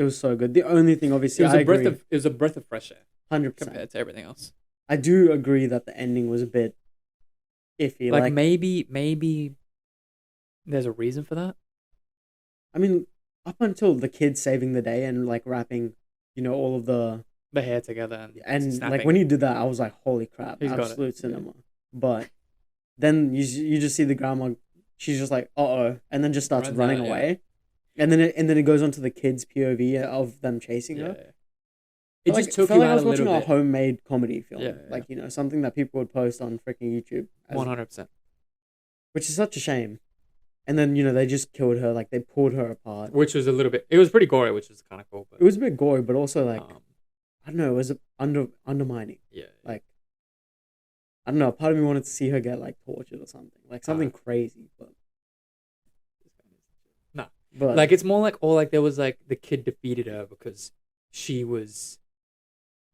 was so good. The only thing, obviously, I agree, it was a breath of fresh air 100%. compared to everything else. I do agree that the ending was a bit iffy. Like Like, maybe there's a reason for that. I mean, up until the kid saving the day and like wrapping, all of the The hair together and and like snapping. when he did that, I was like, holy crap, He's got it. absolute cinema. But then you just see the grandma, she's just like, uh-oh, and then just starts Runs running out, yeah. away. And then it goes on to the kids' POV of them chasing Yeah. her. Yeah. It Like, just took felt you like I out was a watching little a bit. homemade comedy film. Yeah, yeah. Like, something that people would post on freaking YouTube. 100%. Which is such a shame. And then, they just killed her, like they pulled her apart. Which was a little bit. It was pretty gory, which is kind of cool. But It was a bit gory, but also like um, I don't know, it was undermining. yeah. Like, I don't know, part of me wanted to see her get like tortured or something. Like something crazy, No. but Like it's more like, or like there was like the kid defeated her because she was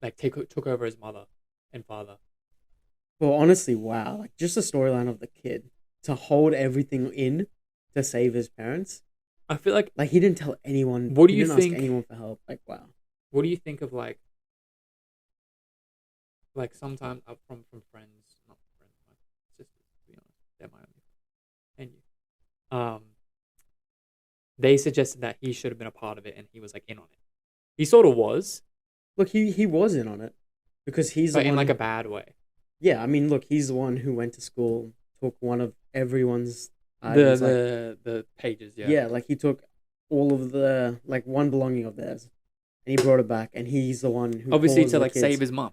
like took over his mother and father. well, honestly, wow. Like just the storyline of the kid to hold everything in to save his parents. I feel like. Like he didn't tell anyone. What do he you didn't think? ask anyone for help. Like wow. What do you think of like sometimes from friends, not friends, my sisters, to be honest, they're my only friends, and you. They suggested that he should have been a part of it, and he was like in on it. He sort of was, Look, he was in on it because he's the but in one. like a bad way. Yeah, I mean, look, he's the one who went to school, took one of everyone's The items. Like the pages, yeah. yeah, like he took all of the like one belonging of theirs, and he brought it back, and he's the one who Obviously calls to the like kids. save his mom,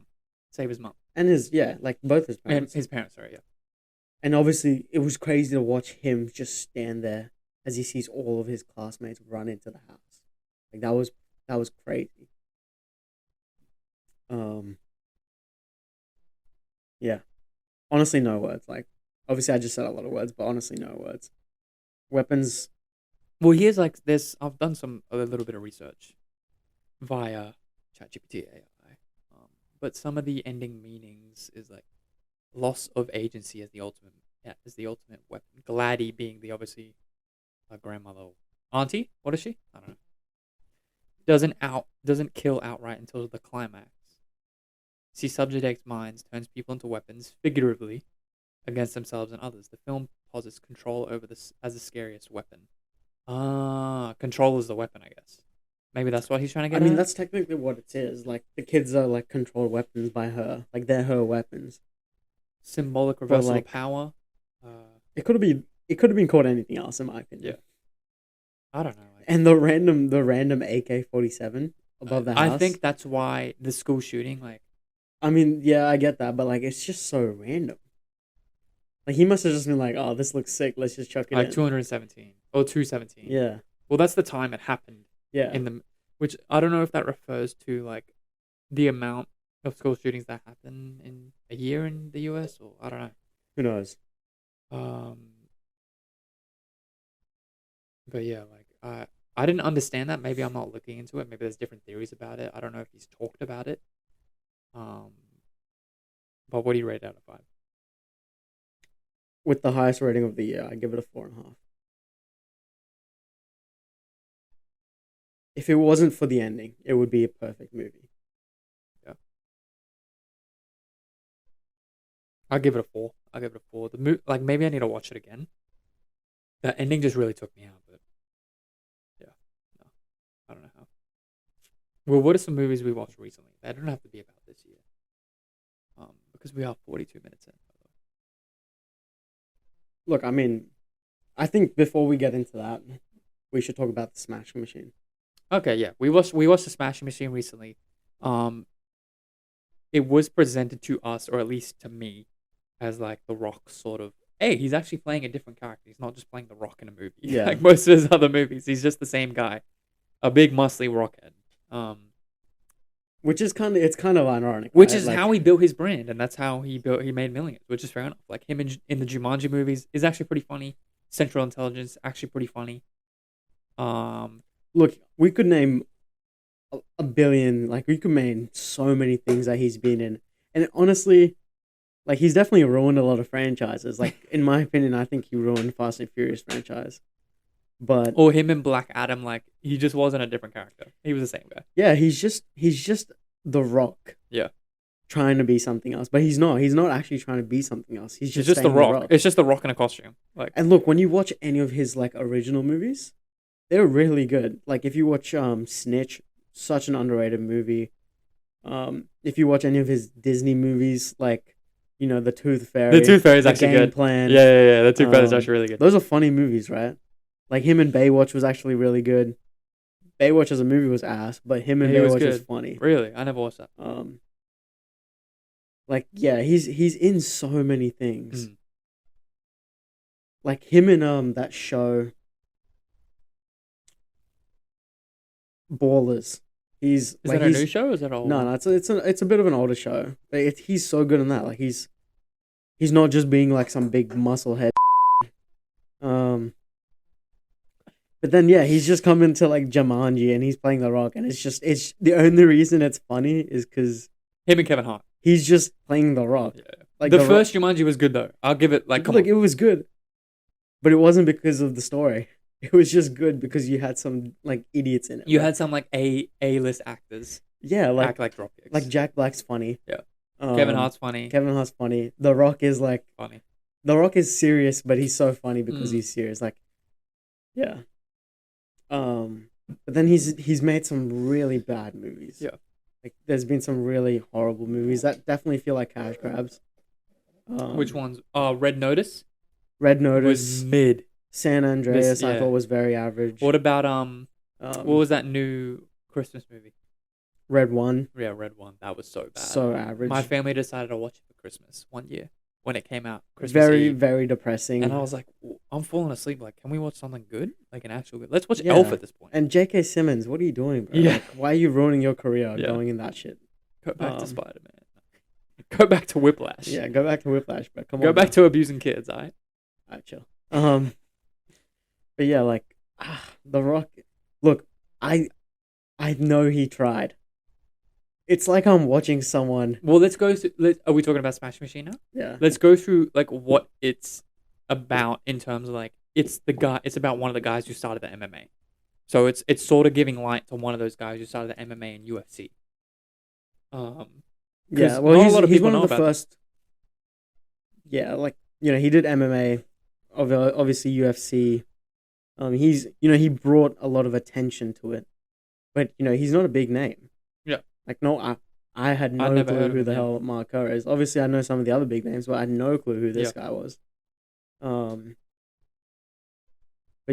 And his like both his and parents. his parents. Sorry, yeah. And obviously, it was crazy to watch him just stand there as he sees all of his classmates run into the house. Like that was crazy. Um, yeah. Honestly, no words. Like, obviously, I just said a lot of words, but honestly, no words. Weapons. Well, here's like this. I've done a little bit of research via ChatGPT AI, but some of the ending meanings is like loss of agency as the ultimate, yeah, as the ultimate weapon. Gladdy being the obviously grandmother, auntie. What is she? I don't know. Doesn't kill outright until the climax. She subjugates minds, turns people into weapons, figuratively, against themselves and others. The film posits control over this as the scariest weapon. Ah, control is the weapon, I guess. Maybe that's what he's trying to I get mean, at. that's technically what it is. Like, the kids are, like, controlled weapons by her. Like, they're her weapons. Symbolic But, reversal of like, power. it could have been called anything else, in my opinion. Yeah. I don't know. And the random AK-47 above the I house. think that's why the school shooting, like, I mean, yeah, I get that, but like, it's just so random. Like, he must have just been like, "Oh, this looks sick. Let's just chuck it in." 217 or 217. Yeah, Well, that's the time it happened yeah. in the, which I don't know if that refers to like the amount of school shootings that happen in a year in the US, or I don't know. Who knows? Um, but yeah, like I didn't understand that. Maybe I'm not looking into it. Maybe there's different theories about it. I don't know if he's talked about it. Um, but what do you rate out of 5? With the highest rating of the year, I give it a 4.5. If it wasn't for the ending, it would be a perfect movie. Yeah, I'll give it a 4. I'll give it a 4. Like maybe I need to watch it again. That ending just really took me out. But yeah, no, I don't know how. Well, what are some movies we watched recently? They don't have to be about this year. Because we are 42 minutes in. By Look, I mean, I think before we get into that, we should talk about the Smashing Machine. the way. Okay, yeah, we watched the Smashing Machine recently. Um, it was presented to us, or at least to me, as like The Rock sort of. Hey, he's actually playing a different character. He's not just playing The Rock in a movie Yeah. like most of his other movies. He's just the same guy, a big muscly rockhead. Which is kind of ironic, Which right? is Like, how he built his brand, and that's how he made millions, which is fair enough. Like him in the Jumanji movies is actually pretty funny. Central Intelligence actually pretty funny. Um, look, we could name a billion. Like, we could name so many things that he's been in, and honestly, like, he's definitely ruined a lot of franchises. Like, in my opinion, I think he ruined Fast and Furious franchise. But or him in Black Adam, like he just wasn't a different character. He was the same guy. yeah, he's just The Rock. Yeah, Trying to be something else, but he's not. He's not actually trying to be something else. He's it's just just the staying Rock. It's just the Rock in a costume. Like And look, when you watch any of his like original movies, they're really good. Like if you watch Snitch, such an underrated movie. If you watch any of his Disney movies, like the Tooth Fairy, the Tooth Fairy is The actually Game good. Plan, Yeah. The Tooth Fairy is um, actually really good. those are funny movies, right? Like him and Baywatch was actually really good. Baywatch as a movie was ass, but him and He was Baywatch was good. funny. Really, I never watched that. Like yeah, he's in so many things. Mm. Like him in that show Ballers. He's Is like that a he's new show? Or is that old? no, it's a bit of an older show. He's so good in that. Like he's not just being like some big muscle head. Um, but then yeah, he's just come into like Jumanji and he's playing The Rock, and it's the only reason it's funny is because Him and Kevin Hart. he's just playing The Rock. Yeah. Like The Rock- first Jumanji was good though. I'll give it like come look, on. it was good, but it wasn't because of the story. It was just good because you had some like idiots in it. You Like, had some like A-list actors yeah, like act like dropkicks. like Jack Black's funny. Yeah. Kevin Um, Hart's funny. Kevin Hart's funny. The Rock is like Funny. The Rock is serious, but he's so funny because Mm. he's serious. Like, yeah. But then he's made some really bad movies. Yeah. Like, there's been some really horrible movies that definitely feel like cash grabs. Which ones? Red Notice Red was Notice, mid. San Andreas. I yeah. thought was very average. What about What what was that new Christmas movie? Red One? Yeah, Red One. That was so bad. So average. My family decided to watch it for Christmas one year when it came out. Christmas Very Eve. very depressing. And I was like, I'm falling asleep. Like, can we watch something good? Like an actual good. Let's watch Yeah. Elf at this point. And J.K. Simmons, what are you doing, bro? Yeah. Like, why are you ruining your career Yeah. going in that shit? Go back to um, Spider Man. Go back to Whiplash. Yeah, go back to Whiplash, bro. Come on. Go back man. to abusing kids. Alright. Alright, chill. But yeah, like The Rock. Look, I know he tried. It's like I'm watching someone. Well, let's go. Are we talking about Smash Machine now? Yeah. Let's go through like what it's about in terms of like it's about one of the guys who started the MMA. So it's sort of giving light to one of those guys who started the MMA and UFC. Yeah. not Well, a lot of he's people one know of the about first. Yeah, like he did MMA, obviously UFC. He brought a lot of attention to it, but he's not a big name. Yeah. Like no, I had no never clue heard of who him, the yeah. hell Mark Kerr is. Obviously, I know some of the other big names, but I had no clue who this guy was. But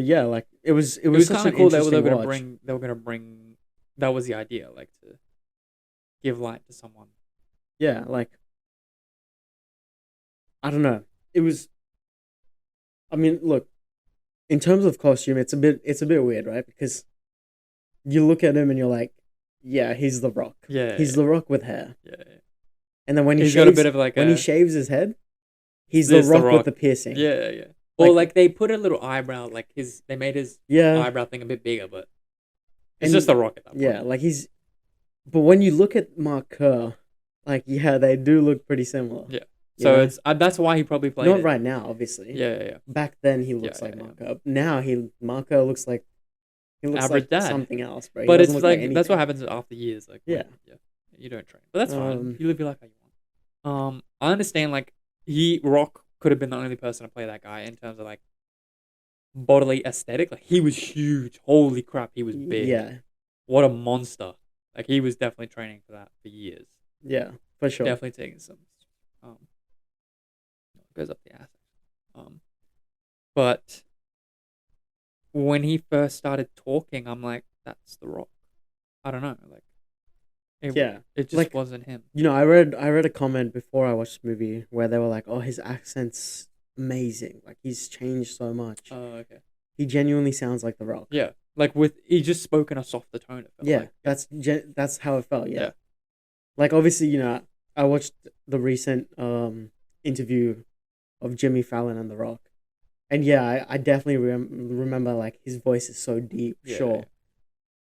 yeah, like it was It was such kind an of cool. They interesting were watch. gonna bring. That was the idea, like to give light to someone. Yeah, like I don't know. It was. I mean, look, in terms of costume, it's a bit weird, right? Because you look at him and you're like, yeah, he's The Rock. Yeah, He's yeah. The Rock with hair. Yeah. And then when He's got a bit of like when a he shaves his head, he's The This The Rock Rock. with the piercing. yeah. Or Like- like they put a little eyebrow, like they made his Yeah. eyebrow thing a bit bigger, but it's And just The Rock at that point. Yeah, like he's. But when you look at Mark Kerr, like yeah, they do look pretty similar. Yeah. You So know? it's that's why he probably played not it. right now, obviously. Yeah. Back then he looks Yeah, like yeah, Mark Kerr. Now Mark Kerr looks like Average like dad. something else, bro. He But it's doesn't look like that's what anything. happens after years. Like Yeah. you don't train, but that's fine. Um, You live your life how you want. I understand. Like Rock could have been the only person to play that guy in terms of like bodily aesthetic, like he was huge. Holy crap, he was big. Yeah, What a monster. Like he was definitely training for that for years. yeah, for sure. Definitely taking some um goes up the ass. Um but when he first started talking, I'm like, that's The Rock. I don't know, like it Yeah, it just like wasn't him. I read a comment before I watched the movie where they were like, "Oh, his accent's amazing. Like he's changed so much. Oh, okay. He genuinely sounds like The Rock." Yeah. Like with he just spoke in a softer tone, it felt Yeah, like. Yeah. that's how it felt. Yeah, Yeah. like obviously, I watched the recent interview of Jimmy Fallon and The Rock, and yeah, I definitely remember like his voice is so deep, Yeah. sure,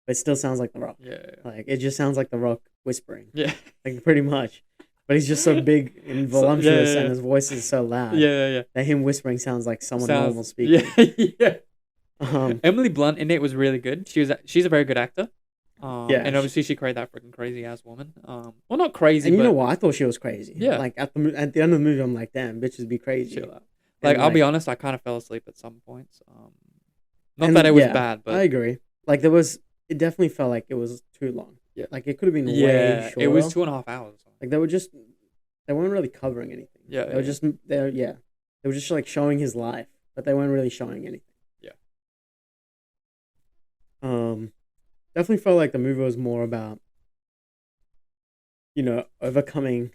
but it still sounds like The Rock. Yeah. Yeah. Like it just sounds like The Rock whispering, Yeah. like pretty much. But he's just so big and So, yeah, voluptuous, yeah, and yeah. his voice is so loud Yeah, yeah, yeah. that him whispering sounds like someone normal Sounds yeah, speaking. yeah. Um, Emily Blunt in it was really good. She's a very good actor. yeah, And obviously she created that freaking crazy ass woman. Well, not crazy, and you know but what? I thought she was crazy. yeah, Like at the end of the movie, I'm like, damn, bitches be crazy, chill out. Like and I'll be like, honest, I kind of fell asleep at some points. Not that and it was yeah, bad, I but agree. Like it definitely felt like it was too long. yeah, Like it could have been way yeah, it was shorter. 2.5 hours or something. Like they weren't really covering anything. Yeah, They yeah, were yeah. just they were just like showing his life, but they weren't really showing anything. Yeah. Um, definitely felt like the movie was more about overcoming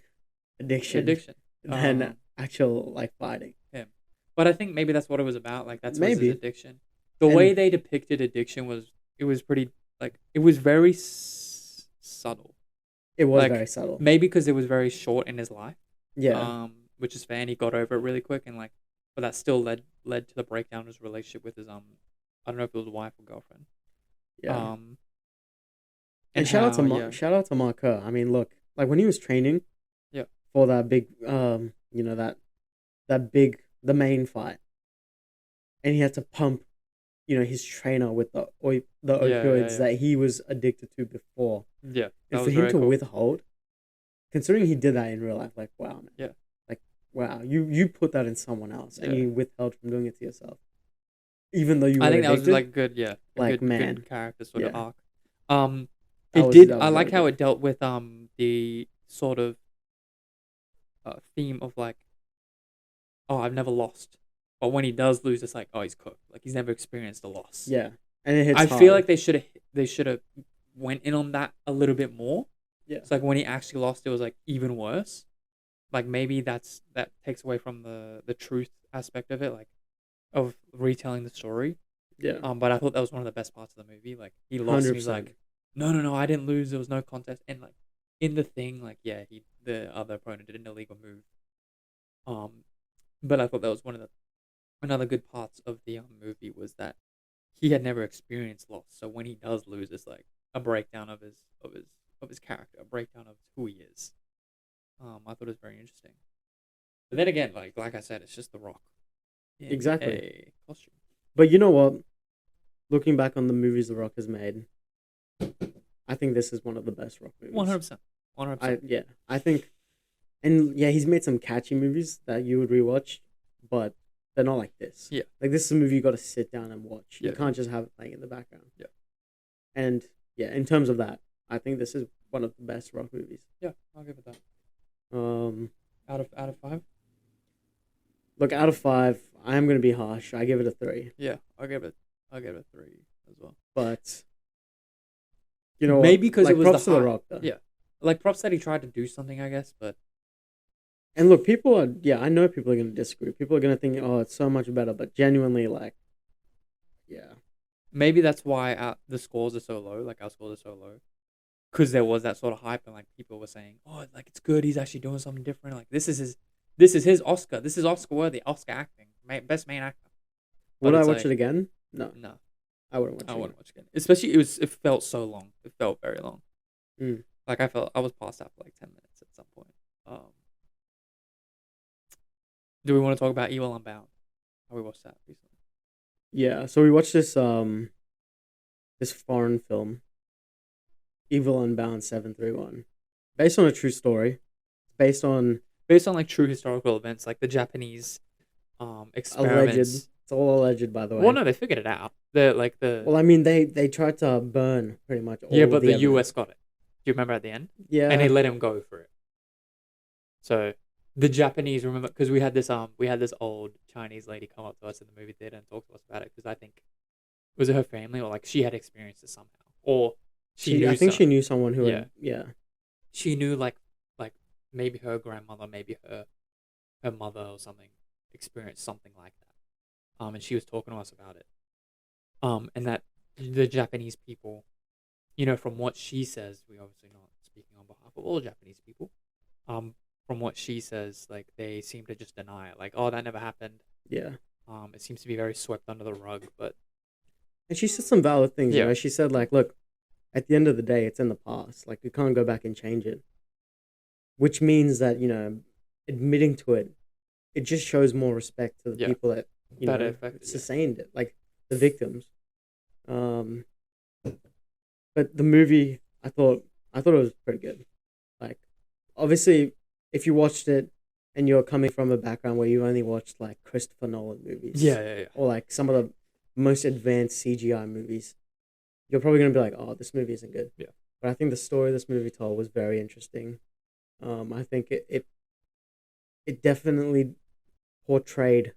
addiction Addiction. than actual like fighting. Him. But I think maybe that's what it was about. Like that's was his Maybe, addiction. The and way they depicted addiction was it was pretty like it was very subtle. it was Like very subtle. maybe because it was very short in his life. Yeah, Which is fair, and he got over it really quick, and like, but that still led to the breakdown of his relationship with his I don't know if it was wife or girlfriend. yeah. And Shout out to how yeah Mark Kerr. I mean, look, like when he was training yeah for that big the main fight, and he had to pump his trainer with the opioids yeah that he was addicted to before, yeah that and for was him very to cool. withhold, considering he did that in real life, like wow, man, Yeah like wow, you put that in someone else and yeah. you withheld from doing it to yourself, even though you I were think that was addicted. like good a Like man, good character sort of yeah, arc. It did. that I was like really how good. it dealt with the sort of theme of like, oh, I've never lost, but when he does lose, it's like, oh, he's cooked. Like he's never experienced a loss. Yeah, and it hits I feel hard. like they should have went in on that a little bit more. Yeah, It's like when he actually lost, it was like even worse. Like maybe that takes away from the truth aspect of it, like of retelling the story. yeah, But I thought that was one of the best parts of the movie. Like he lost, and hundred he's percent. like, no, I didn't lose. There was no contest, and like in the thing, like yeah, the other opponent did an illegal move. Um, but I thought that was one of the another good parts of the movie was that he had never experienced loss. So when he does lose, it's like a breakdown of his character, a breakdown of who he is. I thought it was very interesting. But then again, like I said, it's just The Rock in Exactly. a costume. But you know what? Looking back on the movies The Rock has made, I think this is one of the best Rock movies. 100%. 100%. I think, and yeah, he's made some catchy movies that you would rewatch, but they're not like this. Yeah. Like this is a movie you got to sit down and watch. Yeah. You can't just have it playing in the background. Yeah. And yeah, in terms of that, I think this is one of the best Rock movies. Yeah, I'll give it that. Um, Out of 5? Look, out of 5, I am gonna be harsh. I give it a 3. Yeah, I'll give it a 3 as well. But you know, Maybe because like, it was props the to The hype. Rock though. Yeah. Like props that he tried to do something, I guess, but And look, people are, yeah, I know people are going to disagree. People are going to think, oh, it's so much better, but genuinely, like, yeah. maybe that's why the scores are so low. Like our scores are so low, because there was that sort of hype and like people were saying, "Oh, like it's good. He's actually doing something different. Like this is his Oscar. This is Oscar worthy. Oscar acting, best main actor." But Would I it's watch like, it again? No, No, I wouldn't watch I it wouldn't watch it again. Especially it felt so long. It felt very long. again. Like I was past that for like 10 minutes at some point. Do we want to talk about Evil Unbound? How we watched that recently? Yeah, so we watched this foreign film, Evil Unbound 731, based on a true story. Based on Based on like true historical events, like the Japanese alleged experiments It's all alleged, by the Well, way. no, they figured it out. The Well, I mean, they tried to burn pretty much yeah, all of but the the evidence. US got it. Do you remember at the end? And they Yeah, let him go for it. So the Japanese remember because we had this old Chinese lady come up to us in the movie theater and talk to us about it because I think was it her family or like she had experienced it somehow or she I knew think some she knew someone who yeah had. Yeah, she knew like maybe her grandmother maybe her mother or something experienced something like that and she was talking to us about it and that the Japanese people from what she says we obviously not speaking on behalf of all Japanese people um from what she says like they seem to just deny it like oh that never happened yeah. it seems to be very swept under the rug but And she said some valid things. yeah She said like, look, at the end of the day, it's in the past. Like, you can't go back and change it. Which means that admitting to it, it just shows more respect to the yeah people that that it affected yeah sustained it, like the victims. Um, but the movie, I thought it was pretty good. Like, obviously, if you watched it and you're coming from a background where you only watched like Christopher Nolan movies yeah or like some of the most advanced CGI movies, you're probably gonna be like, "Oh, this movie isn't good." yeah But I think the story this movie told was very interesting. I think it definitely portrayed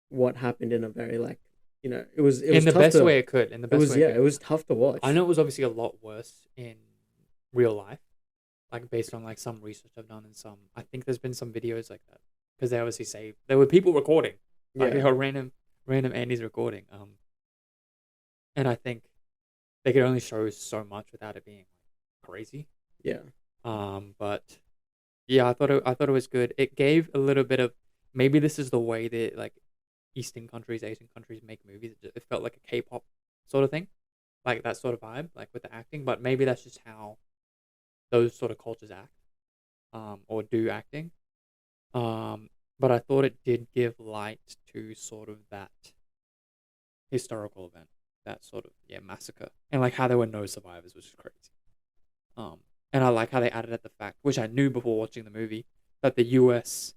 what happened in a very like it was in the tough best to way it could in the it best was way it yeah could it was tough to I watch. know it was obviously a lot worse in real life, like based on like some research I've done and some. I think there's been some videos like that because they obviously say there were people recording, like Yeah, random Andy's recording. And I think they could only show so much without it being crazy. yeah, But yeah, I thought it was good. It gave a little bit of maybe this is the way that like Eastern countries, Asian countries make movies. It felt like a K-pop sort of thing, like that sort of vibe, like with the acting. But maybe that's just how those sort of cultures act, or do acting. Um, but I thought it did give light to sort of that historical event, that sort of yeah massacre, and like how there were no survivors, which is crazy. Um, and I like how they added at the fact, which I knew before watching the movie, that the U.S.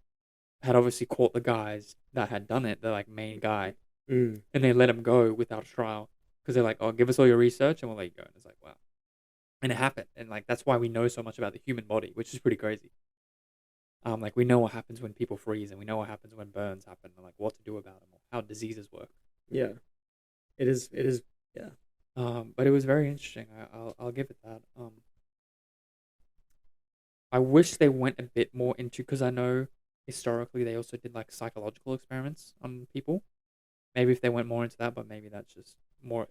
had obviously caught the guys that had done it, the like main guy, mm, and they let him go without a trial because they're like, "Oh, give us all your research and we'll let you go." And it's like, wow, and it happened, and like that's why we know so much about the human body, which is pretty crazy. Like we know what happens when people freeze, and we know what happens when burns happen, and like what to do about them, or how diseases work. yeah. It is yeah. But it was very interesting. I'll give it that. I wish they went a bit more into because I know historically they also did like psychological experiments on people. Maybe if they went more into that, but maybe that's just more.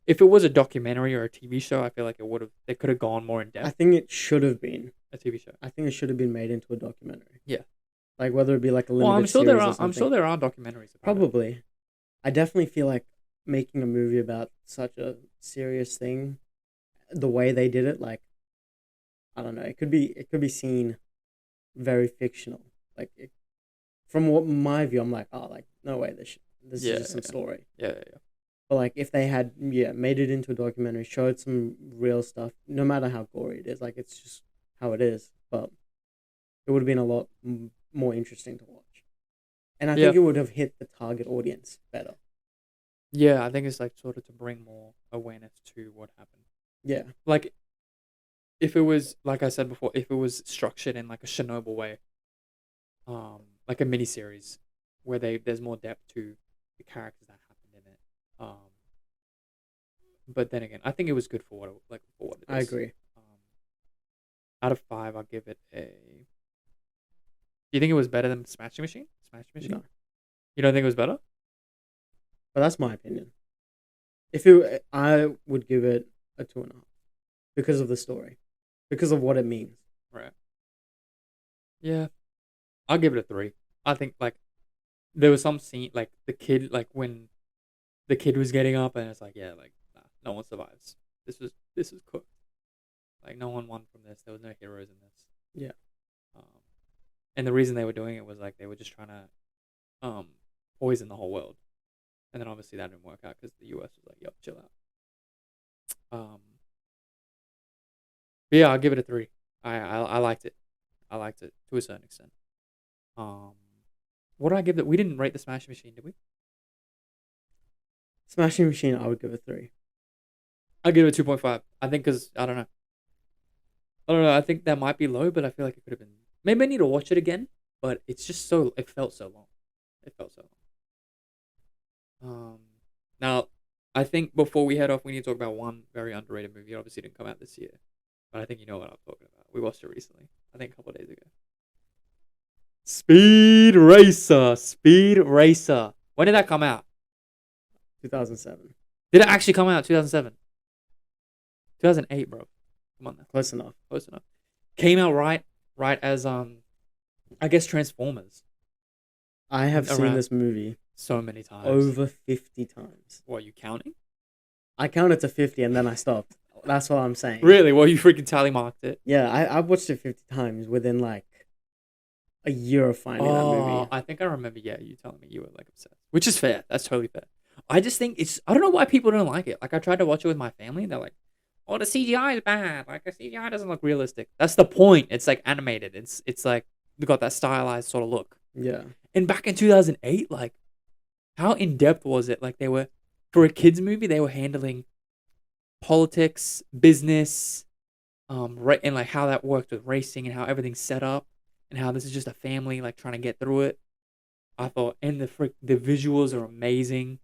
If it was a documentary or a TV show, I feel like it would have. They could have gone more in I depth. think it should have been. A TV show. I think it should have been made into a documentary. Yeah. Like whether it be like a Well, limited series or I'm something. sure there are documentaries about it. Probably. I definitely feel like making a movie about such a serious thing, the way they did it, like I don't know, it could be seen very fictional. Like from what my view, I'm like, oh, like no way, this is Yeah, just some story. yeah. But like if they had made it into a documentary, showed some real stuff, no matter how gory it is, like it's just how it is. But it would have been a lot more interesting to watch, and I Yeah, think it would have hit the target audience better. yeah. I think it's like sort of to bring more awareness to what happened. Yeah, Like if it was like I said before, if it was structured in like a Chernobyl way, like a mini series where there's more depth to the characters that happened in it. But then again, I think it was good for what it I is. agree. Um, out of five, I'll give it a. Do you think it was better than Smashing Machine? Smashing Machine? No, You don't think it was better? but that's my opinion. If it, I would give it a 2.5 because of the story, because of what it means. Right. Yeah, I'll give it a three. I think like there was some scene like the kid like when the kid was getting up and it's like yeah like nah, no one survives. This was cooked. Like no one won from this. There was no heroes in this. Yeah, Um, and the reason they were doing it was like they were just trying to um poison the whole world. And then obviously that didn't work out because the US was like, "Yep, chill out." Um, but yeah, I'll give it a three. I liked it. I liked it to a certain extent. Um, what do I give that? We didn't rate the Smash Machine, did we? Smashing Machine, I would give it 3. I give it 2.5. I think because I don't know. I think that might be low, but I feel like it could have been. Maybe I need to watch it again, but it's just so. It felt so long. It felt so long. Now, I think before we head off, we need to talk about one very underrated movie. It obviously didn't come out this year, but I think you know what I'm talking about. We watched it recently. I think a couple of days ago. Speed Racer. Speed Racer. When did that come out? 2007. Did it actually come out 2007? 2008, bro. Come on now. Close enough. Close enough. Came out right as I guess Transformers. I have seen Around this movie so many times. over 50 times. What, are you counting? I counted to 50 and then I stopped. That's what I'm saying. Really? Well, you freaking tally marked it. Yeah, I watched it 50 times within like a year of finding that movie. I think I remember, yeah, you telling me you were like obsessed. Which is fair. That's totally fair. I just think I don't know why people don't like it. Like, I tried to watch it with my family and they're like, oh, the CGI is bad. Like, the CGI doesn't look realistic. That's the point. It's like animated. It's like, they got that stylized sort of look. Yeah. And back in 2008, like, how in depth was it? Like, they were, for a kids movie, they were handling politics, business, and like how that worked with racing and how everything's set up and how this is just a family like trying to get through it. I thought, and the visuals are amazing.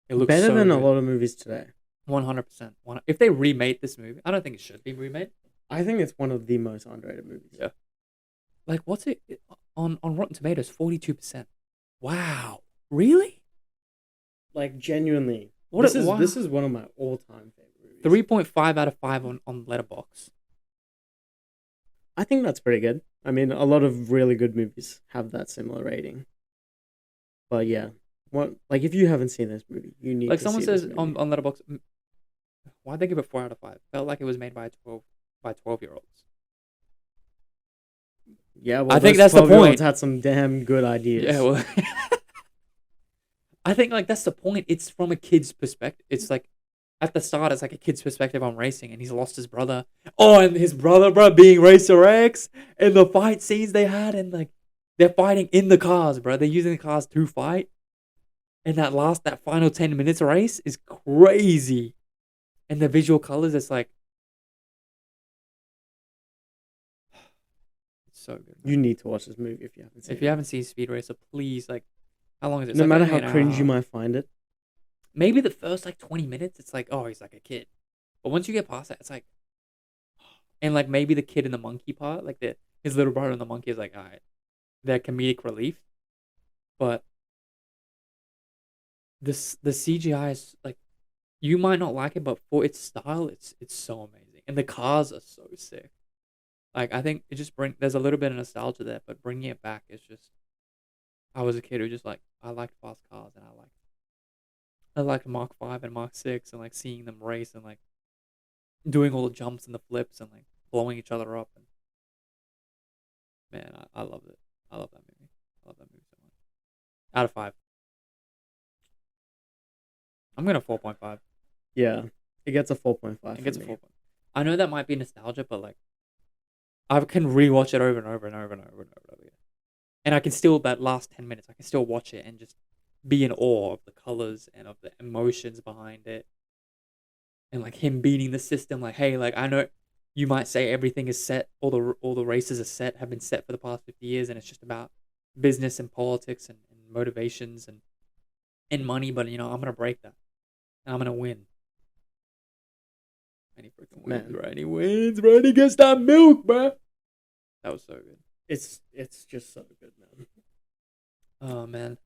It looks better so than good. a lot of movies today. 100%. If they remade this movie, I don't think it should be remade. I think it's one of the most underrated movies. Yeah. Like, what's it on Rotten Tomatoes? 42%. Wow, really? Like genuinely, Wow. This is one of my all-time favorite movies. 3.5 out of 5 on Letterboxd. I think that's pretty good. I mean, a lot of really good movies have that similar rating. But yeah, if you haven't seen this movie, you need Like to someone see says this on movie. Letterboxd, why'd they give it 4 out of 5? Felt like it was made by 12-year-olds. Yeah, well, I think those that's the 12-year-olds point. had some damn good ideas. Yeah, well, I think like that's the point. It's from a kid's perspective. It's like at the start, it's like a kid's perspective on racing, and he's lost his brother. Oh, and his brother, bro, being Racer X, and the fight scenes they had, and like they're fighting in the cars, bro. They're using the cars to fight, and that final 10 minutes race is crazy, and the visual colors, it's like it's so good. You need to watch this movie if you haven't seen it. If you haven't seen Speed Racer, please, like, how long is it? It's No like matter an how hour and a cringe you half. might find it, Maybe the first like 20 minutes, it's like, oh, he's like a kid. But once you get past that, it's like, and like maybe the kid in the monkey part, like his little brother and the monkey is like, all right, they're comedic relief. But the CGI is like, you might not like it, but for its style, it's so amazing, and the cars are so sick. Like, I think it just there's a little bit of nostalgia there, but bringing it back is just, I was a kid who just like, I liked fast cars, and I liked Mark 5 and Mark 6, and like seeing them race and like doing all the jumps and the flips and like blowing each other up. And man, I loved it. I love that movie. I love that movie so much. Out of 5. I'm gonna 4.5. yeah, it gets a 4.5. It gets a me. 4. I know that might be nostalgia, but like I can rewatch it over and over and over and over and over again. And I can still, that last 10 minutes, I can still watch it and just be in awe of the colors and of the emotions behind it. And like him beating the system, like, hey, like I know you might say everything is set, all the races are set, have been set for the past 50 years, and it's just about business and politics and motivations and money, but you know, I'm gonna break that. And I'm gonna win. And he freaking wins, Man. right? And he wins, right? He gets that milk, bro. That was so good. It's just so good, man. Oh man.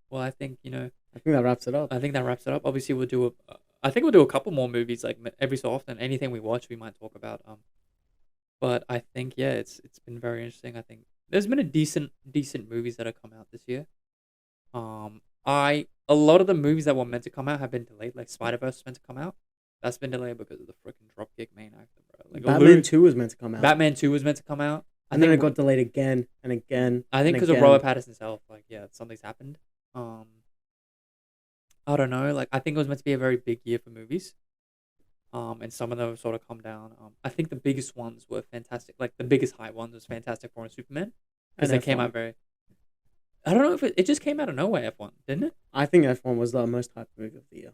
Well, I think I think that wraps it up. I think that wraps it up. Obviously, we'll do I think we'll do a couple more movies like every so often. Anything we watch, we might talk about. But I think yeah, it's been very interesting. I think there's been a decent movies that have come out this year. A lot of the movies that were meant to come out have been delayed. Like Spider-Verse is meant to come out. That's been delayed because of the freaking dropkick main actor, bro. Like Batman 2 was meant to come out. Batman 2 was meant to come out. And then it got delayed again and again. I think because of Robert Pattinson's health, like yeah, something's happened. I don't know. Like I think it was meant to be a very big year for movies. And some of them have sort of come down. I think the biggest ones were fantastic. Like the biggest hype ones was Fantastic Four and Superman because they came F1. out very. I don't know if it just came out of nowhere. F1 didn't it? I think F1 was the most hyped movie of the year.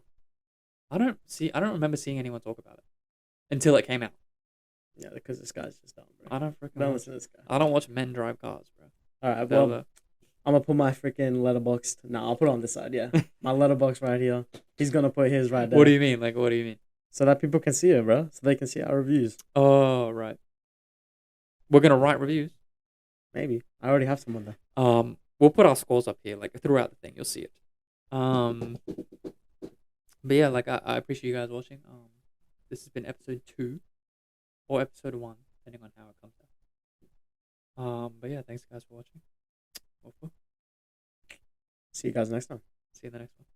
I don't remember seeing anyone talk about it until it came out. Yeah, because this guy's just dumb, bro. I don't freaking Don't watch. listen to this guy. I don't watch men drive cars, bro. All right, They're well, I'm gonna put my freaking letterbox. No, I'll put it on this side. Yeah, my letterbox right here. He's gonna put his right there. What do you mean? Like, what do you mean? So that people can see it, bro. So they can see our reviews. Oh, right. We're gonna write reviews. Maybe I already have someone there. We'll put our scores up here, like throughout the thing. You'll see it. But yeah, like I appreciate you guys watching. This has been episode 2 or episode 1, depending on how it comes out. But yeah, thanks guys for watching. See you guys next time. See you in the next one.